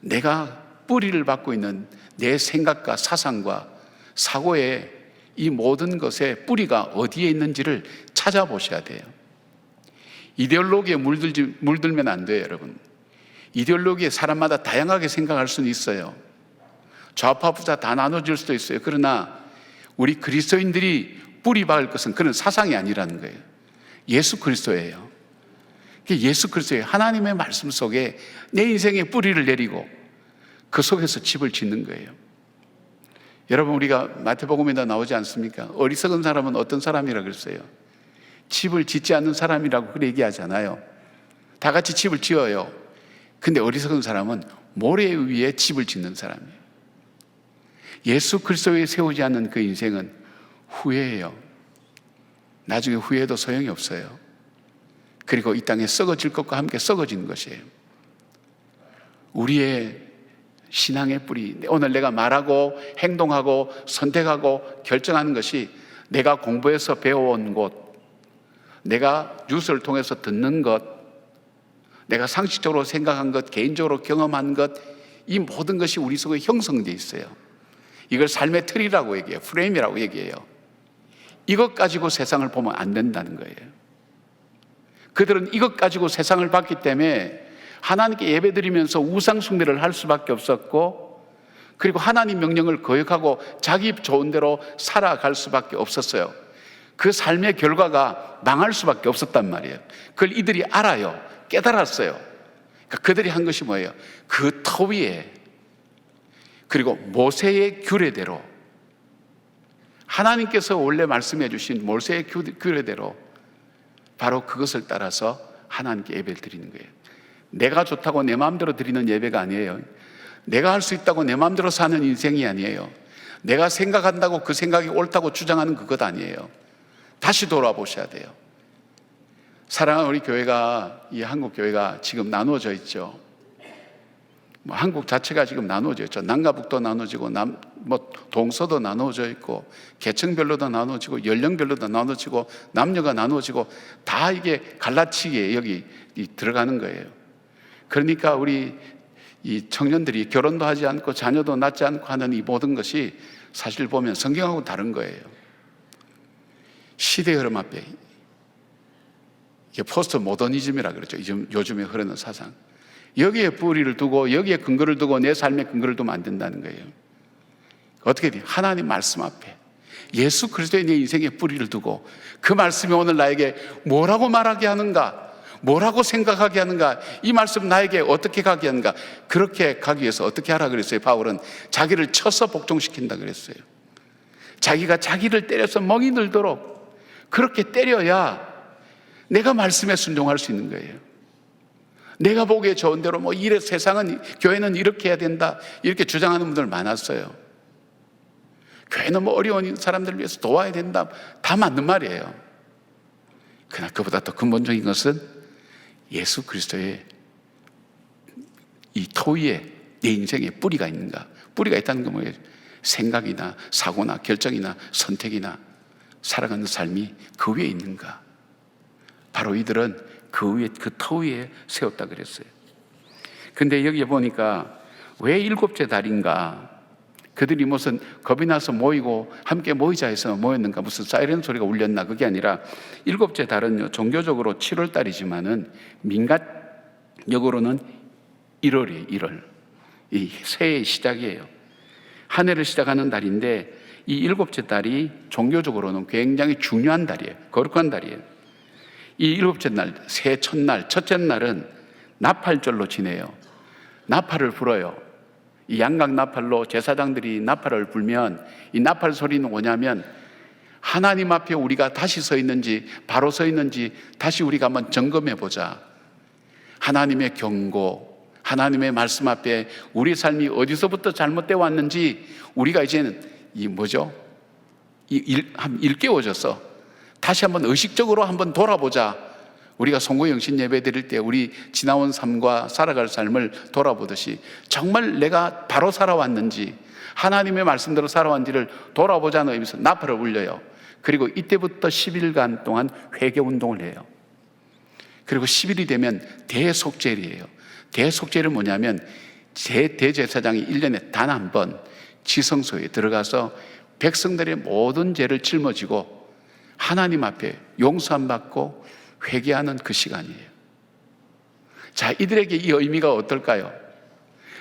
내가 뿌리를 받고 있는 내 생각과 사상과 사고의 이 모든 것의 뿌리가 어디에 있는지를 찾아보셔야 돼요. 이데올로기에 물들면 안 돼요, 여러분. 이데올로기에 사람마다 다양하게 생각할 수는 있어요. 좌파 부자 다 나눠질 수도 있어요. 그러나 우리 그리스도인들이 뿌리 박을 것은 그런 사상이 아니라는 거예요. 예수 그리스도예요. 예수 그리스도의 하나님의 말씀 속에 내 인생의 뿌리를 내리고 그 속에서 집을 짓는 거예요. 여러분, 우리가 마태복음에다 나오지 않습니까? 어리석은 사람은 어떤 사람이라고 그랬어요? 집을 짓지 않는 사람이라고 그렇게 얘기하잖아요. 다 같이 집을 지어요. 근데 어리석은 사람은 모래 위에 집을 짓는 사람이에요. 예수 그리스도에 세우지 않는 그 인생은 후회예요. 나중에 후회해도 소용이 없어요. 그리고 이 땅에 썩어질 것과 함께 썩어지는 것이에요. 우리의 신앙의 뿌리, 오늘 내가 말하고 행동하고 선택하고 결정하는 것이 내가 공부해서 배워온 것, 내가 뉴스를 통해서 듣는 것, 내가 상식적으로 생각한 것, 개인적으로 경험한 것, 이 모든 것이 우리 속에 형성되어 있어요. 이걸 삶의 틀이라고 얘기해요. 프레임이라고 얘기해요. 이것 가지고 세상을 보면 안 된다는 거예요. 그들은 이것 가지고 세상을 봤기 때문에 하나님께 예배드리면서 우상 숭배를 할 수밖에 없었고, 그리고 하나님 명령을 거역하고 자기 좋은 대로 살아갈 수밖에 없었어요. 그 삶의 결과가 망할 수밖에 없었단 말이에요. 그걸 이들이 알아요. 깨달았어요. 그러니까 그들이 한 것이 뭐예요? 그 터 위에, 그리고 모세의 규례대로, 하나님께서 원래 말씀해 주신 모세의 규례대로 바로 그것을 따라서 하나님께 예배를 드리는 거예요. 내가 좋다고 내 마음대로 드리는 예배가 아니에요. 내가 할 수 있다고 내 마음대로 사는 인생이 아니에요. 내가 생각한다고 그 생각이 옳다고 주장하는 그것 아니에요. 다시 돌아보셔야 돼요. 사랑하는 우리 교회가, 이 한국 교회가 지금 나누어져 있죠. 한국 자체가 지금 나누어져 있죠. 남과 북도 나누어지고 동서도 나누어져 있고 계층별로도 나누어지고 연령별로도 나누어지고 남녀가 나누어지고 다 이게 갈라치기에 여기 들어가는 거예요. 그러니까 우리 이 청년들이 결혼도 하지 않고 자녀도 낳지 않고 하는 이 모든 것이 사실 보면 성경하고 다른 거예요. 시대 흐름 앞에, 이게 포스트 모더니즘이라 그러죠. 요즘에 흐르는 사상. 여기에 뿌리를 두고 여기에 근거를 두고 내 삶의 근거를 두면 안 된다는 거예요. 어떻게 돼? 하나님 말씀 앞에 예수 그리스도의 내 인생의 뿌리를 두고 그 말씀이 오늘 나에게 뭐라고 말하게 하는가, 뭐라고 생각하게 하는가, 이 말씀 나에게 어떻게 가게 하는가, 그렇게 가기 위해서 어떻게 하라 그랬어요? 바울은 자기를 쳐서 복종시킨다 그랬어요. 자기가 자기를 때려서 멍이 들도록 그렇게 때려야 내가 말씀에 순종할 수 있는 거예요. 내가 보기에 좋은 대로 이래 세상은, 교회는 이렇게 해야 된다, 이렇게 주장하는 분들 많았어요. 교회는 어려운 사람들을 위해서 도와야 된다, 다 맞는 말이에요. 그러나 그보다 더 근본적인 것은 예수 그리스도의 이 터 위에 내 인생에 뿌리가 있는가. 뿌리가 있다는 건 뭐예요? 생각이나 사고나 결정이나 선택이나 살아가는 삶이 그 위에 있는가. 바로 이들은 그 위에, 그 터 위에 세웠다 그랬어요. 근데 여기에 보니까 왜 7째 달인가? 그들이 무슨 겁이 나서 모이고 함께 모이자 해서 모였는가? 무슨 사이렌 소리가 울렸나? 그게 아니라 7째 달은 종교적으로 7월 달이지만은 민간적으로는 1월이에요. 1월. 이 새해의 시작이에요. 한 해를 시작하는 달인데 이 7째 달이 종교적으로는 굉장히 중요한 달이에요. 거룩한 달이에요. 이 7째 날, 새해 첫날, 첫째 날은 나팔절로 지내요. 나팔을 불어요. 이 양각 나팔로 제사장들이 나팔을 불면 이 나팔 소리는 뭐냐면 하나님 앞에 우리가 다시 서 있는지 바로 서 있는지 다시 우리가 한번 점검해 보자. 하나님의 경고, 하나님의 말씀 앞에 우리 삶이 어디서부터 잘못되어 왔는지 우리가 이제는 일깨워져서 다시 한번 의식적으로 한번 돌아보자. 우리가 송구영신 예배 드릴 때 우리 지나온 삶과 살아갈 삶을 돌아보듯이 정말 내가 바로 살아왔는지 하나님의 말씀대로 살아왔는지를 돌아보자는 의미에서 나팔을 울려요. 그리고 이때부터 10일간 동안 회개 운동을 해요. 그리고 10일이 되면 대속죄일이에요. 대속죄일은 뭐냐면 대제사장이 1년에 단 한 번 지성소에 들어가서 백성들의 모든 죄를 짊어지고 하나님 앞에 용서함 받고 회개하는 그 시간이에요. 자, 이들에게 이 의미가 어떨까요?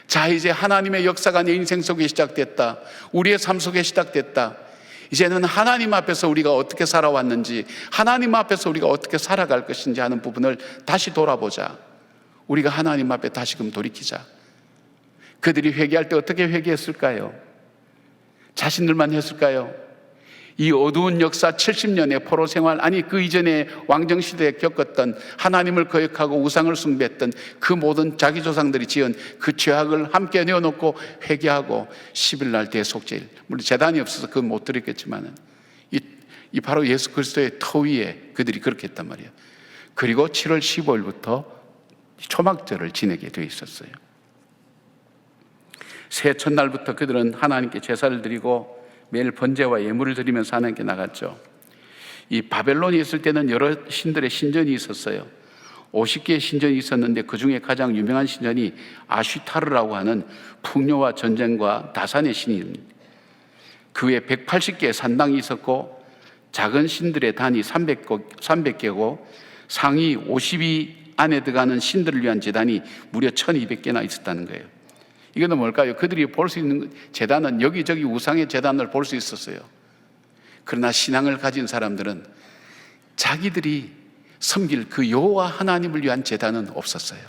자, 이제 하나님의 역사가 내 인생 속에 시작됐다. 우리의 삶 속에 시작됐다. 이제는 하나님 앞에서 우리가 어떻게 살아왔는지, 하나님 앞에서 우리가 어떻게 살아갈 것인지 하는 부분을 다시 돌아보자. 우리가 하나님 앞에 다시금 돌이키자. 그들이 회개할 때 어떻게 회개했을까요? 자신들만 했을까요? 이 어두운 역사 70년의 포로 생활, 아니 그 이전에 왕정시대에 겪었던 하나님을 거역하고 우상을 숭배했던 그 모든 자기 조상들이 지은 그 죄악을 함께 내어놓고 회개하고 10일 날 대속죄일, 물론 재단이 없어서 그건 못 드렸겠지만 이 바로 예수 그리스도의 터 위에 그들이 그렇게 했단 말이에요. 그리고 7월 15일부터 초막절을 지내게 되어 있었어요. 새해 첫날부터 그들은 하나님께 제사를 드리고 매일 번제와 예물을 드리면서 하나님께 나갔죠. 이 바벨론에 있을 때는 여러 신들의 신전이 있었어요. 50개의 신전이 있었는데 그 중에 가장 유명한 신전이 아슈타르라고 하는 풍요와 전쟁과 다산의 신입니다. 그 외에 180개의 산당이 있었고 작은 신들의 단이 300개고 상위 50위 안에 들어가는 신들을 위한 제단이 무려 1200개나 있었다는 거예요. 이거는 뭘까요? 그들이 볼 수 있는 제단은 여기저기 우상의 제단을 볼 수 있었어요. 그러나 신앙을 가진 사람들은 자기들이 섬길 그 여호와 하나님을 위한 제단은 없었어요.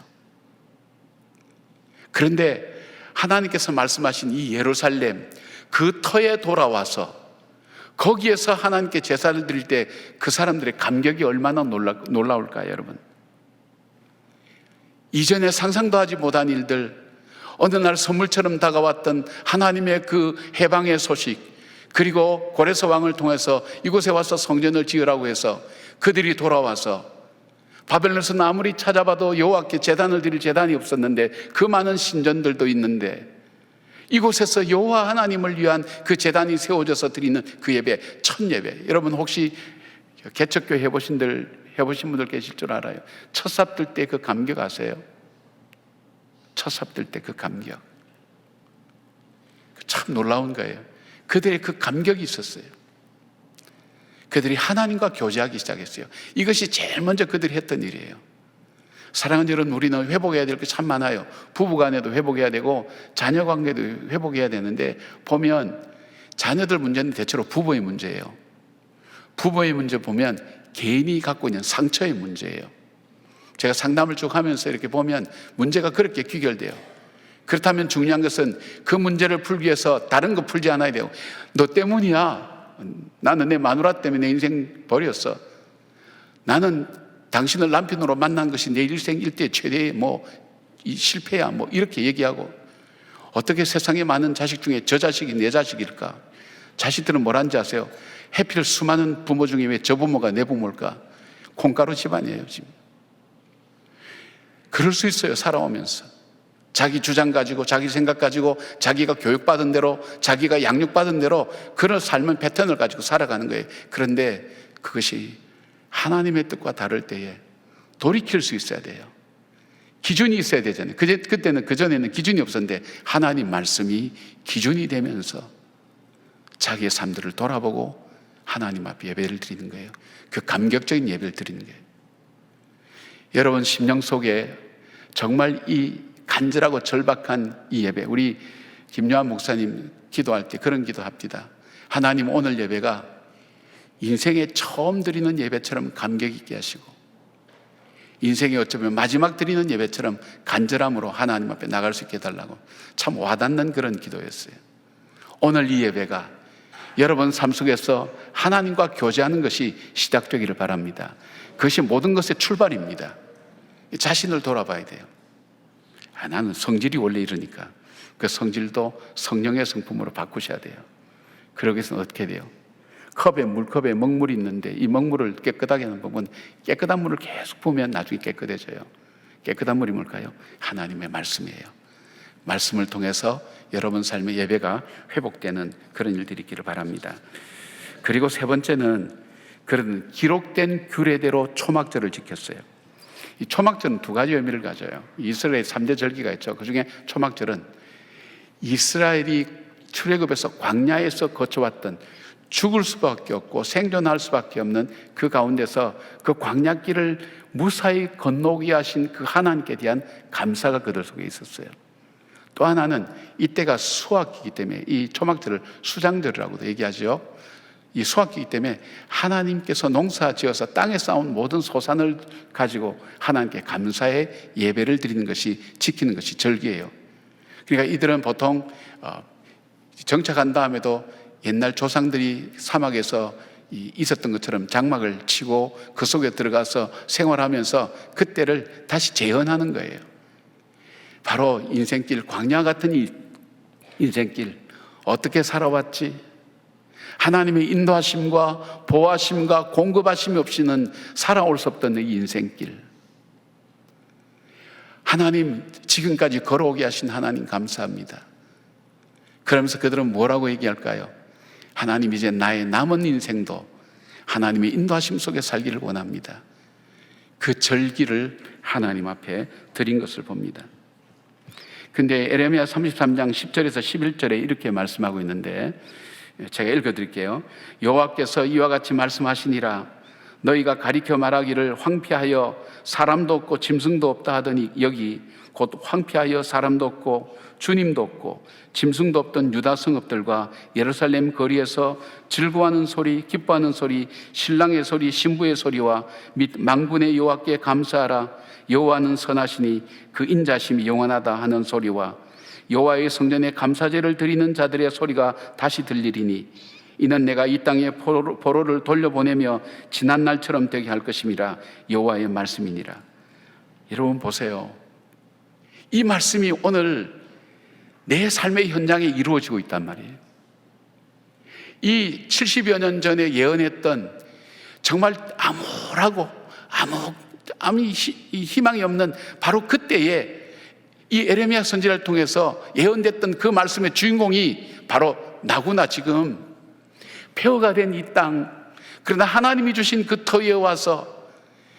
그런데 하나님께서 말씀하신 이 예루살렘 그 터에 돌아와서 거기에서 하나님께 제사를 드릴 때 그 사람들의 감격이 얼마나 놀라울까요, 여러분? 이전에 상상도 하지 못한 일들, 어느 날 선물처럼 다가왔던 하나님의 그 해방의 소식, 그리고 고레스 왕을 통해서 이곳에 와서 성전을 지으라고 해서 그들이 돌아와서 바벨론에서는 아무리 찾아봐도 여호와께 제단을 드릴 제단이 없었는데 그 많은 신전들도 있는데 이곳에서 여호와 하나님을 위한 그 제단이 세워져서 드리는 그 예배, 첫 예배. 여러분 혹시 개척교회 해보신 분들 계실 줄 알아요. 첫 삽들 때 그 감격 아세요? 첫 삽들 때 그 감격, 참 놀라운 거예요. 그들의 그 감격이 있었어요. 그들이 하나님과 교제하기 시작했어요. 이것이 제일 먼저 그들이 했던 일이에요. 사랑하는 여러분, 우리는 회복해야 될 게 참 많아요. 부부간에도 회복해야 되고 자녀관계도 회복해야 되는데 보면 자녀들 문제는 대체로 부부의 문제예요. 부부의 문제 보면 개인이 갖고 있는 상처의 문제예요. 제가 상담을 쭉 하면서 이렇게 보면 문제가 그렇게 귀결돼요. 그렇다면 중요한 것은 그 문제를 풀기 위해서 다른 거 풀지 않아야 돼요. 너 때문이야. 나는 내 마누라 때문에 내 인생 버렸어. 나는 당신을 남편으로 만난 것이 내 일생 일대 최대의 이 실패야. 이렇게 얘기하고, 어떻게 세상에 많은 자식 중에 저 자식이 내 자식일까? 자식들은 뭐라는지 아세요? 해필 수많은 부모 중에 왜 저 부모가 내 부모일까? 콩가루 집안이에요, 지금. 그럴 수 있어요, 살아오면서. 자기 주장 가지고, 자기 생각 가지고, 자기가 교육받은 대로, 자기가 양육받은 대로 그런 삶의 패턴을 가지고 살아가는 거예요. 그런데 그것이 하나님의 뜻과 다를 때에 돌이킬 수 있어야 돼요. 기준이 있어야 되잖아요. 그때는, 그전에는 기준이 없었는데 하나님 말씀이 기준이 되면서 자기의 삶들을 돌아보고 하나님 앞에 예배를 드리는 거예요. 그 감격적인 예배를 드리는 거예요. 여러분 심령 속에 정말 이 간절하고 절박한 이 예배, 우리 김요한 목사님 기도할 때 그런 기도합니다. 하나님, 오늘 예배가 인생에 처음 드리는 예배처럼 감격 있게 하시고 인생에 어쩌면 마지막 드리는 예배처럼 간절함으로 하나님 앞에 나갈 수 있게 해달라고 참 와닿는 그런 기도였어요. 오늘 이 예배가 여러분 삶 속에서 하나님과 교제하는 것이 시작되기를 바랍니다. 그것이 모든 것의 출발입니다. 자신을 돌아봐야 돼요. 나는 성질이 원래 이러니까 그 성질도 성령의 성품으로 바꾸셔야 돼요. 그러기 위해서는 어떻게 돼요? 물컵에 먹물이 있는데 이 먹물을 깨끗하게 하는 법은 깨끗한 물을 계속 부으면 나중에 깨끗해져요. 깨끗한 물이 뭘까요? 하나님의 말씀이에요. 말씀을 통해서 여러분 삶의 예배가 회복되는 그런 일들이 있기를 바랍니다. 그리고 세 번째는 그런 기록된 규례대로 초막절을 지켰어요. 이 초막절은 두 가지 의미를 가져요. 이스라엘 3대 절기가 있죠. 그 중에 초막절은 이스라엘이 출애굽에서 광야에서 거쳐왔던 죽을 수밖에 없고 생존할 수밖에 없는 그 가운데서 그 광야길을 무사히 건너오게 하신 그 하나님께 대한 감사가 그들 속에 있었어요. 또 하나는 이때가 수확기이기 때문에 이 초막절을 수장절이라고도 얘기하죠. 이 수확기이기 때문에 하나님께서 농사 지어서 땅에 쌓은 모든 소산을 가지고 하나님께 감사의 예배를 드리는 것이, 지키는 것이 절기예요. 그러니까 이들은 보통 정착한 다음에도 옛날 조상들이 사막에서 있었던 것처럼 장막을 치고 그 속에 들어가서 생활하면서 그때를 다시 재현하는 거예요. 바로 인생길, 광야 같은 이 인생길 어떻게 살아왔지? 하나님의 인도하심과 보호하심과 공급하심이 없이는 살아올 수 없던 이 인생길, 하나님 지금까지 걸어오게 하신 하나님 감사합니다. 그러면서 그들은 뭐라고 얘기할까요? 하나님, 이제 나의 남은 인생도 하나님의 인도하심 속에 살기를 원합니다. 그 절기를 하나님 앞에 드린 것을 봅니다. 근데 에레미야 33장 10절에서 11절에 이렇게 말씀하고 있는데 제가 읽어드릴게요. 여호와께서 이와 같이 말씀하시니라. 너희가 가리켜 말하기를 황폐하여 사람도 없고 짐승도 없다 하더니 여기 곧 황폐하여 사람도 없고 주님도 없고 짐승도 없던 유다 성읍들과 예루살렘 거리에서 즐거워하는 소리, 기뻐하는 소리, 신랑의 소리, 신부의 소리와 및 만군의 여호와께 감사하라. 여호와는 선하시니 그 인자심이 영원하다 하는 소리와 여호와의 성전에 감사제를 드리는 자들의 소리가 다시 들리리니 이는 내가 이 땅에 포로를 돌려보내며 지난 날처럼 되게 할 것임이라. 여호와의 말씀이니라. 여러분 보세요. 이 말씀이 오늘 내 삶의 현장에 이루어지고 있단 말이에요. 이 70여 년 전에 예언했던 정말 암울하고 아무 희망이 없는 바로 그때에 이 에레미야 선지자를 통해서 예언됐던 그 말씀의 주인공이 바로 나구나. 지금 폐허가 된 이 땅, 그러나 하나님이 주신 그 터위에 와서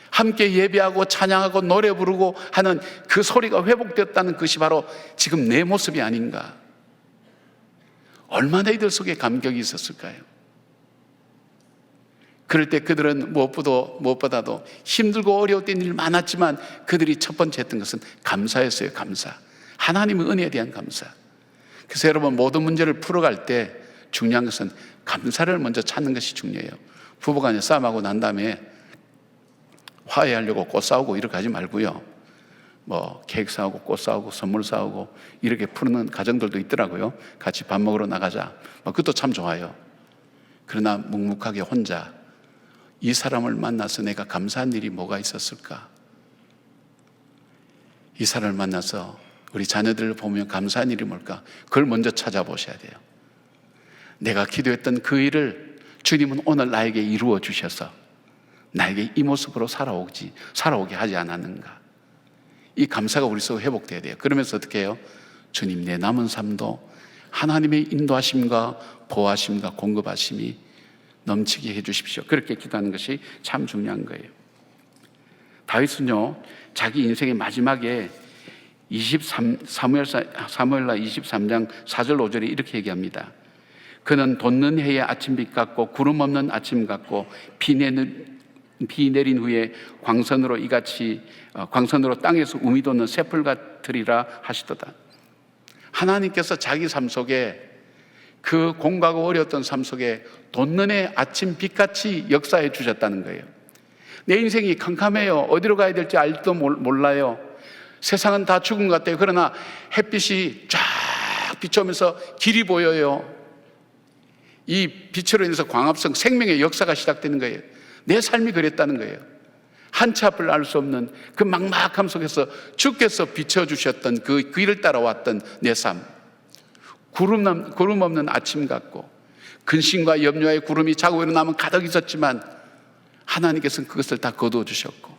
함께 예배하고 찬양하고 노래 부르고 하는 그 소리가 회복됐다는 것이 바로 지금 내 모습이 아닌가. 얼마나 이들 속에 감격이 있었을까요? 그럴 때 그들은 무엇보다도 힘들고 어려웠던 일 많았지만 그들이 첫 번째 했던 것은 감사였어요. 감사. 하나님의 은혜에 대한 감사. 그래서 여러분, 모든 문제를 풀어갈 때 중요한 것은 감사를 먼저 찾는 것이 중요해요. 부부간에 싸움하고 난 다음에 화해하려고 꽃 싸우고 이렇게 하지 말고요. 케이크 싸우고 꽃 싸우고 선물 싸우고 이렇게 푸는 가정들도 있더라고요. 같이 밥 먹으러 나가자. 그것도 참 좋아요. 그러나 묵묵하게 혼자 이 사람을 만나서 내가 감사한 일이 뭐가 있었을까? 이 사람을 만나서 우리 자녀들을 보면 감사한 일이 뭘까? 그걸 먼저 찾아보셔야 돼요. 내가 기도했던 그 일을 주님은 오늘 나에게 이루어 주셔서 나에게 이 모습으로 살아오게 하지 않았는가? 이 감사가 우리 속에 회복돼야 돼요. 그러면서 어떻게 해요? 주님, 내 남은 삶도 하나님의 인도하심과 보호하심과 공급하심이 넘치게 해주십시오. 그렇게 기도하는 것이 참 중요한 거예요. 다윗은요, 자기 인생의 마지막에 사무엘라 23장 4절 5절에 이렇게 얘기합니다. 그는 돋는 해의 아침빛 같고 구름 없는 아침 같고 비 내린 후에 광선으로 땅에서 우미 돋는 새풀 같으리라 하시도다. 하나님께서 자기 삶 속에 그 공고하고 어려웠던 삶 속에 돋는 해 아침 빛같이 역사해 주셨다는 거예요. 내 인생이 캄캄해요. 어디로 가야 될지 알지도 몰라요. 세상은 다 죽은 것 같아요. 그러나 햇빛이 쫙 비춰오면서 길이 보여요. 이 빛으로 인해서 광합성 생명의 역사가 시작되는 거예요. 내 삶이 그랬다는 거예요. 한치 앞을 알 수 없는 그 막막함 속에서 주께서 비춰주셨던 그 길을 따라왔던 내 삶, 구름 없는 아침 같고 근심과 염려의 구름이 자고 일어나면 가득 있었지만 하나님께서는 그것을 다 거두어 주셨고,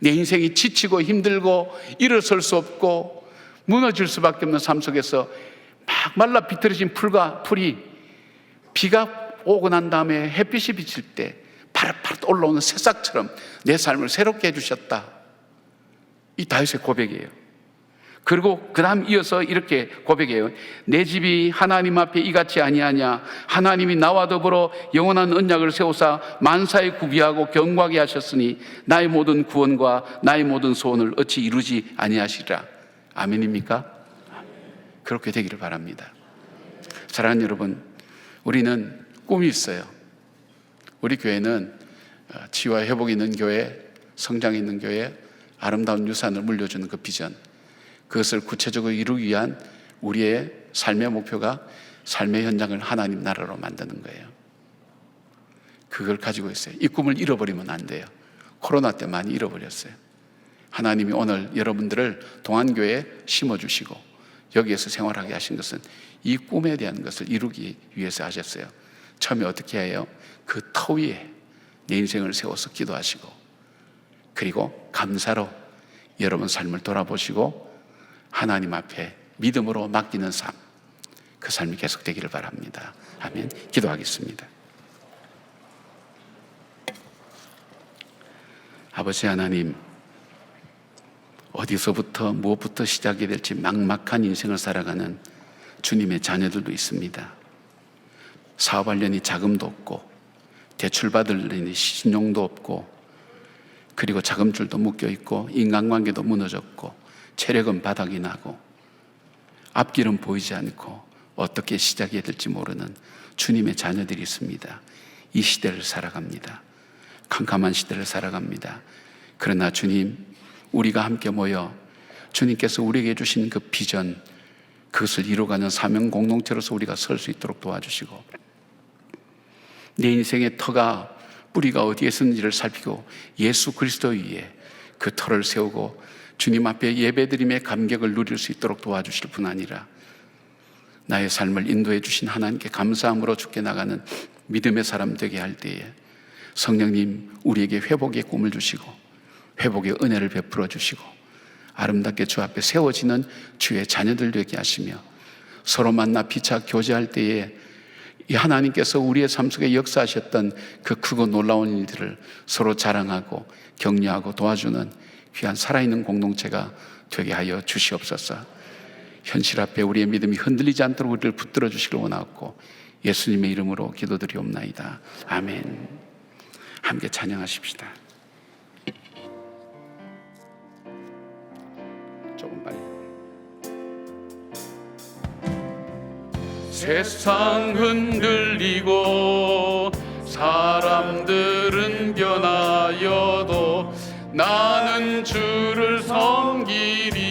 내 인생이 지치고 힘들고 일어설 수 없고 무너질 수밖에 없는 삶 속에서 막 말라 비틀어진 풀이 비가 오고 난 다음에 햇빛이 비칠 때 파릇파릇 올라오는 새싹처럼 내 삶을 새롭게 해주셨다. 이 다윗의 고백이에요. 그리고 그 다음 이어서 이렇게 고백해요. 내 집이 하나님 앞에 이같이 아니하냐. 하나님이 나와 더불어 영원한 언약을 세우사 만사에 구비하고 경고하게 하셨으니 나의 모든 구원과 나의 모든 소원을 어찌 이루지 아니하시리라. 아멘입니까? 그렇게 되기를 바랍니다. 사랑하는 여러분, 우리는 꿈이 있어요. 우리 교회는 치유와 회복이 있는 교회, 성장이 있는 교회, 아름다운 유산을 물려주는 그 비전, 그것을 구체적으로 이루기 위한 우리의 삶의 목표가 삶의 현장을 하나님 나라로 만드는 거예요. 그걸 가지고 있어요. 이 꿈을 잃어버리면 안 돼요. 코로나 때 많이 잃어버렸어요. 하나님이 오늘 여러분들을 동안교회에 심어주시고 여기에서 생활하게 하신 것은 이 꿈에 대한 것을 이루기 위해서 하셨어요. 처음에 어떻게 해요? 그 터 위에 내 인생을 세워서 기도하시고, 그리고 감사로 여러분 삶을 돌아보시고 하나님 앞에 믿음으로 맡기는 삶, 그 삶이 계속되기를 바랍니다. 아멘. 기도하겠습니다. 아버지 하나님, 어디서부터 무엇부터 시작이 될지 막막한 인생을 살아가는 주님의 자녀들도 있습니다. 사업하려니 자금도 없고 대출받으려니 신용도 없고, 그리고 자금줄도 묶여있고 인간관계도 무너졌고 체력은 바닥이 나고 앞길은 보이지 않고 어떻게 시작해야 될지 모르는 주님의 자녀들이 있습니다. 이 시대를 살아갑니다. 캄캄한 시대를 살아갑니다. 그러나 주님, 우리가 함께 모여 주님께서 우리에게 주신 그 비전, 그것을 이루어가는 사명 공동체로서 우리가 설 수 있도록 도와주시고, 내 인생의 터가, 뿌리가 어디에 있는지를 살피고 예수 그리스도 위에 그 터를 세우고 주님 앞에 예배드림의 감격을 누릴 수 있도록 도와주실 뿐 아니라 나의 삶을 인도해 주신 하나님께 감사함으로 죽게 나가는 믿음의 사람 되게 할 때에 성령님, 우리에게 회복의 꿈을 주시고 회복의 은혜를 베풀어 주시고 아름답게 주 앞에 세워지는 주의 자녀들 되게 하시며, 서로 만나 피차 교제할 때에 이 하나님께서 우리의 삶 속에 역사하셨던 그 크고 놀라운 일들을 서로 자랑하고 격려하고 도와주는 귀한 살아있는 공동체가 되게 하여 주시옵소서. 현실 앞에 우리의 믿음이 흔들리지 않도록 우리를 붙들어 주시길 원하옵고 예수님의 이름으로 기도드리옵나이다. 아멘. 함께 찬양하십시다. 조금 빨리. 세상 흔들리고 사람들은 변하여도 나는 주를 섬기리.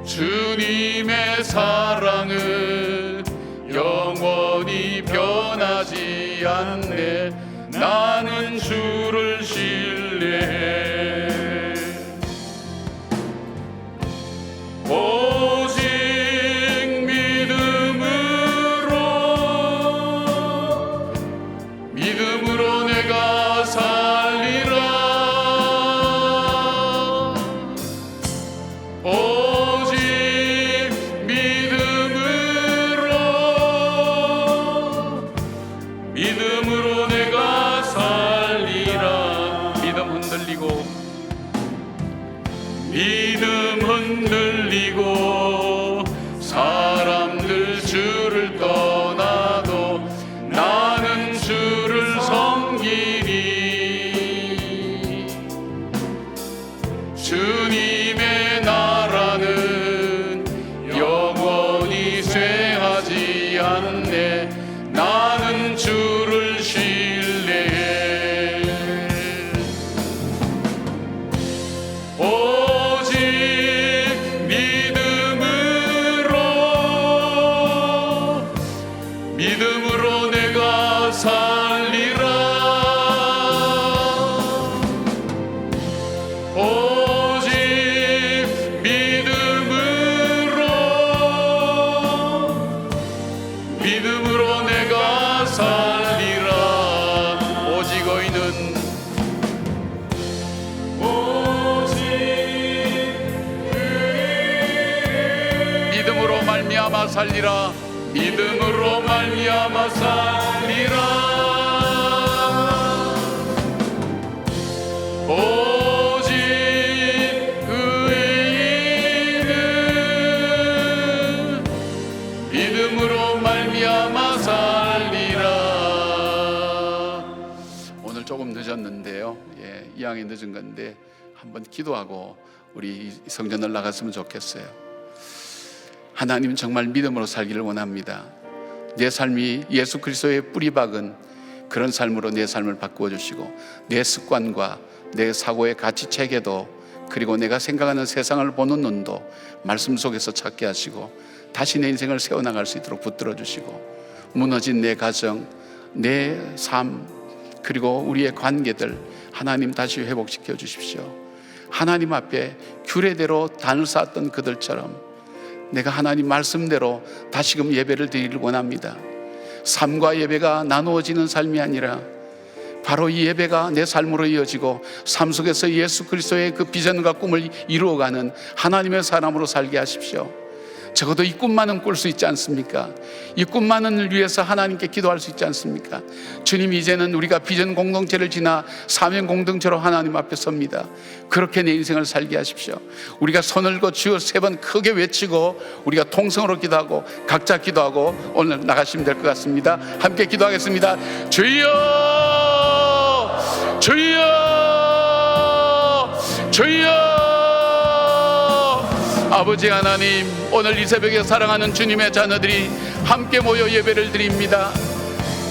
주님의 사랑은 영원히 변하지 않네. 나는 주를 신뢰해. 오직 믿음으로 내가 살리라. 오직 믿음으로 내가 살리라. 믿음 흔들리고 사람들 주를 떠나도 나는 주를 섬기리. 주님의 나라는 영원히 쇠하지 않네. 나는 주를 살리라. 오직 의인은 믿음으로 말미암아 살리라. 믿음으로 말미암아 살리라. 오직 의인은 믿음으로 말미암아 살리라. 오늘 조금 늦었는데요. 이왕이 늦은 건데 한번 기도하고 우리 성전을 나갔으면 좋겠어요. 하나님 정말 믿음으로 살기를 원합니다. 내 삶이 예수 그리스도의 뿌리 박은 그런 삶으로 내 삶을 바꾸어 주시고, 내 습관과 내 사고의 가치 체계도, 그리고 내가 생각하는 세상을 보는 눈도 말씀 속에서 찾게 하시고, 다시 내 인생을 세워나갈 수 있도록 붙들어 주시고, 무너진 내 가정, 내 삶, 그리고 우리의 관계들 하나님 다시 회복시켜 주십시오. 하나님 앞에 규례대로 단을 쌓았던 그들처럼 내가 하나님 말씀대로 다시금 예배를 드리길 원합니다. 삶과 예배가 나누어지는 삶이 아니라 바로 이 예배가 내 삶으로 이어지고 삶 속에서 예수 그리스도의 그 비전과 꿈을 이루어가는 하나님의 사람으로 살게 하십시오. 적어도 이 꿈만은 꿀 수 있지 않습니까? 이 꿈만을 위해서 하나님께 기도할 수 있지 않습니까? 주님, 이제는 우리가 비전 공동체를 지나 사명 공동체로 하나님 앞에 섭니다. 그렇게 내 인생을 살게 하십시오. 우리가 손을 거 주여 세 번 크게 외치고 우리가 통성으로 기도하고 각자 기도하고 오늘 나가시면 될 것 같습니다. 함께 기도하겠습니다. 주여, 주여, 주여. 아버지 하나님, 오늘 이 새벽에 사랑하는 주님의 자녀들이 함께 모여 예배를 드립니다.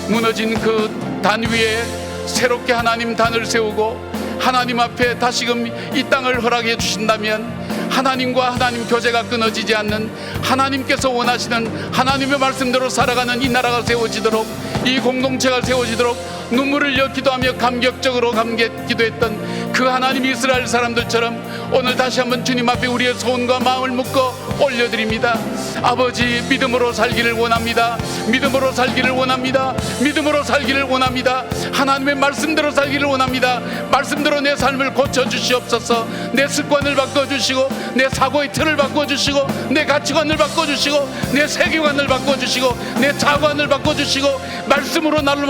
무너진 그 단 위에 새롭게 하나님 단을 세우고 하나님 앞에 다시금 이 땅을 허락해 주신다면 하나님과 하나님 교제가 끊어지지 않는, 하나님께서 원하시는 하나님의 말씀대로 살아가는 이 나라가 세워지도록, 이 공동체가 세워지도록 눈물을 흘려 기도하며 감격적으로 기도했던 그 하나님 이스라엘 사람들처럼 오늘 다시 한번 주님 앞에 우리의 소원과 마음을 묶어 올려드립니다. 아버지, 믿음으로 살기를 원합니다. 믿음으로 살기를 원합니다. 믿음으로 살기를 원합니다. 하나님의 말씀대로 살기를 원합니다. 말씀대로 내 삶을 고쳐주시옵소서. 내 습관을 바꿔주시고, 내 사고의 틀을 바꿔주시고, 내 가치관을 바꿔주시고, 내 세계관을 바꿔주시고, 내 자관을 바꿔주시고, 말씀으로 나를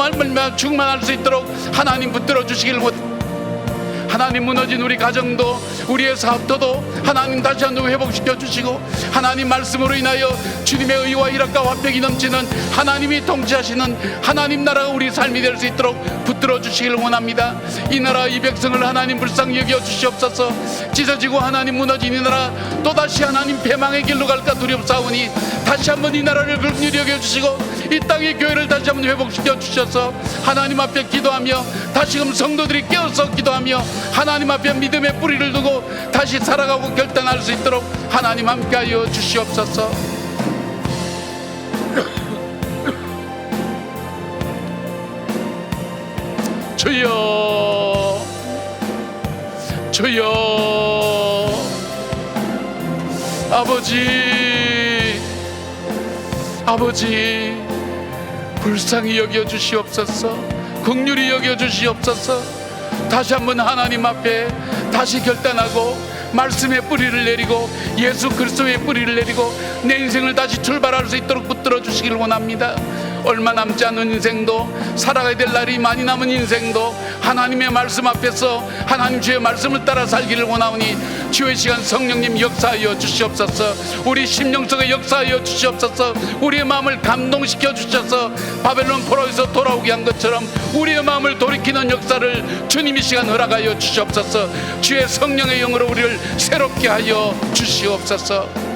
충만할 수 있도록 하나님 붙들어 주시기를 원합니다. 하나님, 무너진 우리 가정도 우리의 사업도도 하나님 다시 한번 회복시켜 주시고, 하나님 말씀으로 인하여 주님의 의와 일학과 화평이 넘치는 하나님이 통치하시는 하나님 나라가 우리 삶이 될 수 있도록 붙들어 주시기를 원합니다. 이 나라 이 백성을 하나님 불쌍히 여겨 주시옵소서. 찢어지고 하나님 무너진 이 나라 또다시 하나님 패망의 길로 갈까 두렵사오니 다시 한번 이 나라를 긍휼히 여겨 주시고 이 땅의 교회를 다시 한번 회복시켜 주셔서 하나님 앞에 기도하며 다시금 성도들이 깨어서 기도하며 하나님 앞에 믿음의 뿌리를 두고 다시 살아가고 결단할 수 있도록 하나님 함께하여 주시옵소서. 주여, 주여. 아버지, 아버지, 불쌍히 여겨 주시옵소서. 긍휼히 여겨 주시옵소서. 다시 한번 하나님 앞에 다시 결단하고 말씀의 뿌리를 내리고 예수 그리스도의 뿌리를 내리고 내 인생을 다시 출발할 수 있도록 붙들어 주시기를 원합니다. 얼마 남지 않은 인생도, 살아가야 될 날이 많이 남은 인생도 하나님의 말씀 앞에서 하나님 주의 말씀을 따라 살기를 원하오니 주의 시간 성령님 역사하여 주시옵소서. 우리 심령 속에 역사하여 주시옵소서. 우리의 마음을 감동시켜 주셔서 바벨론 포로에서 돌아오게 한 것처럼 우리의 마음을 돌이키는 역사를 주님 이 시간 허락하여 주시옵소서. 주의 성령의 영으로 우리를 새롭게 하여 주시옵소서.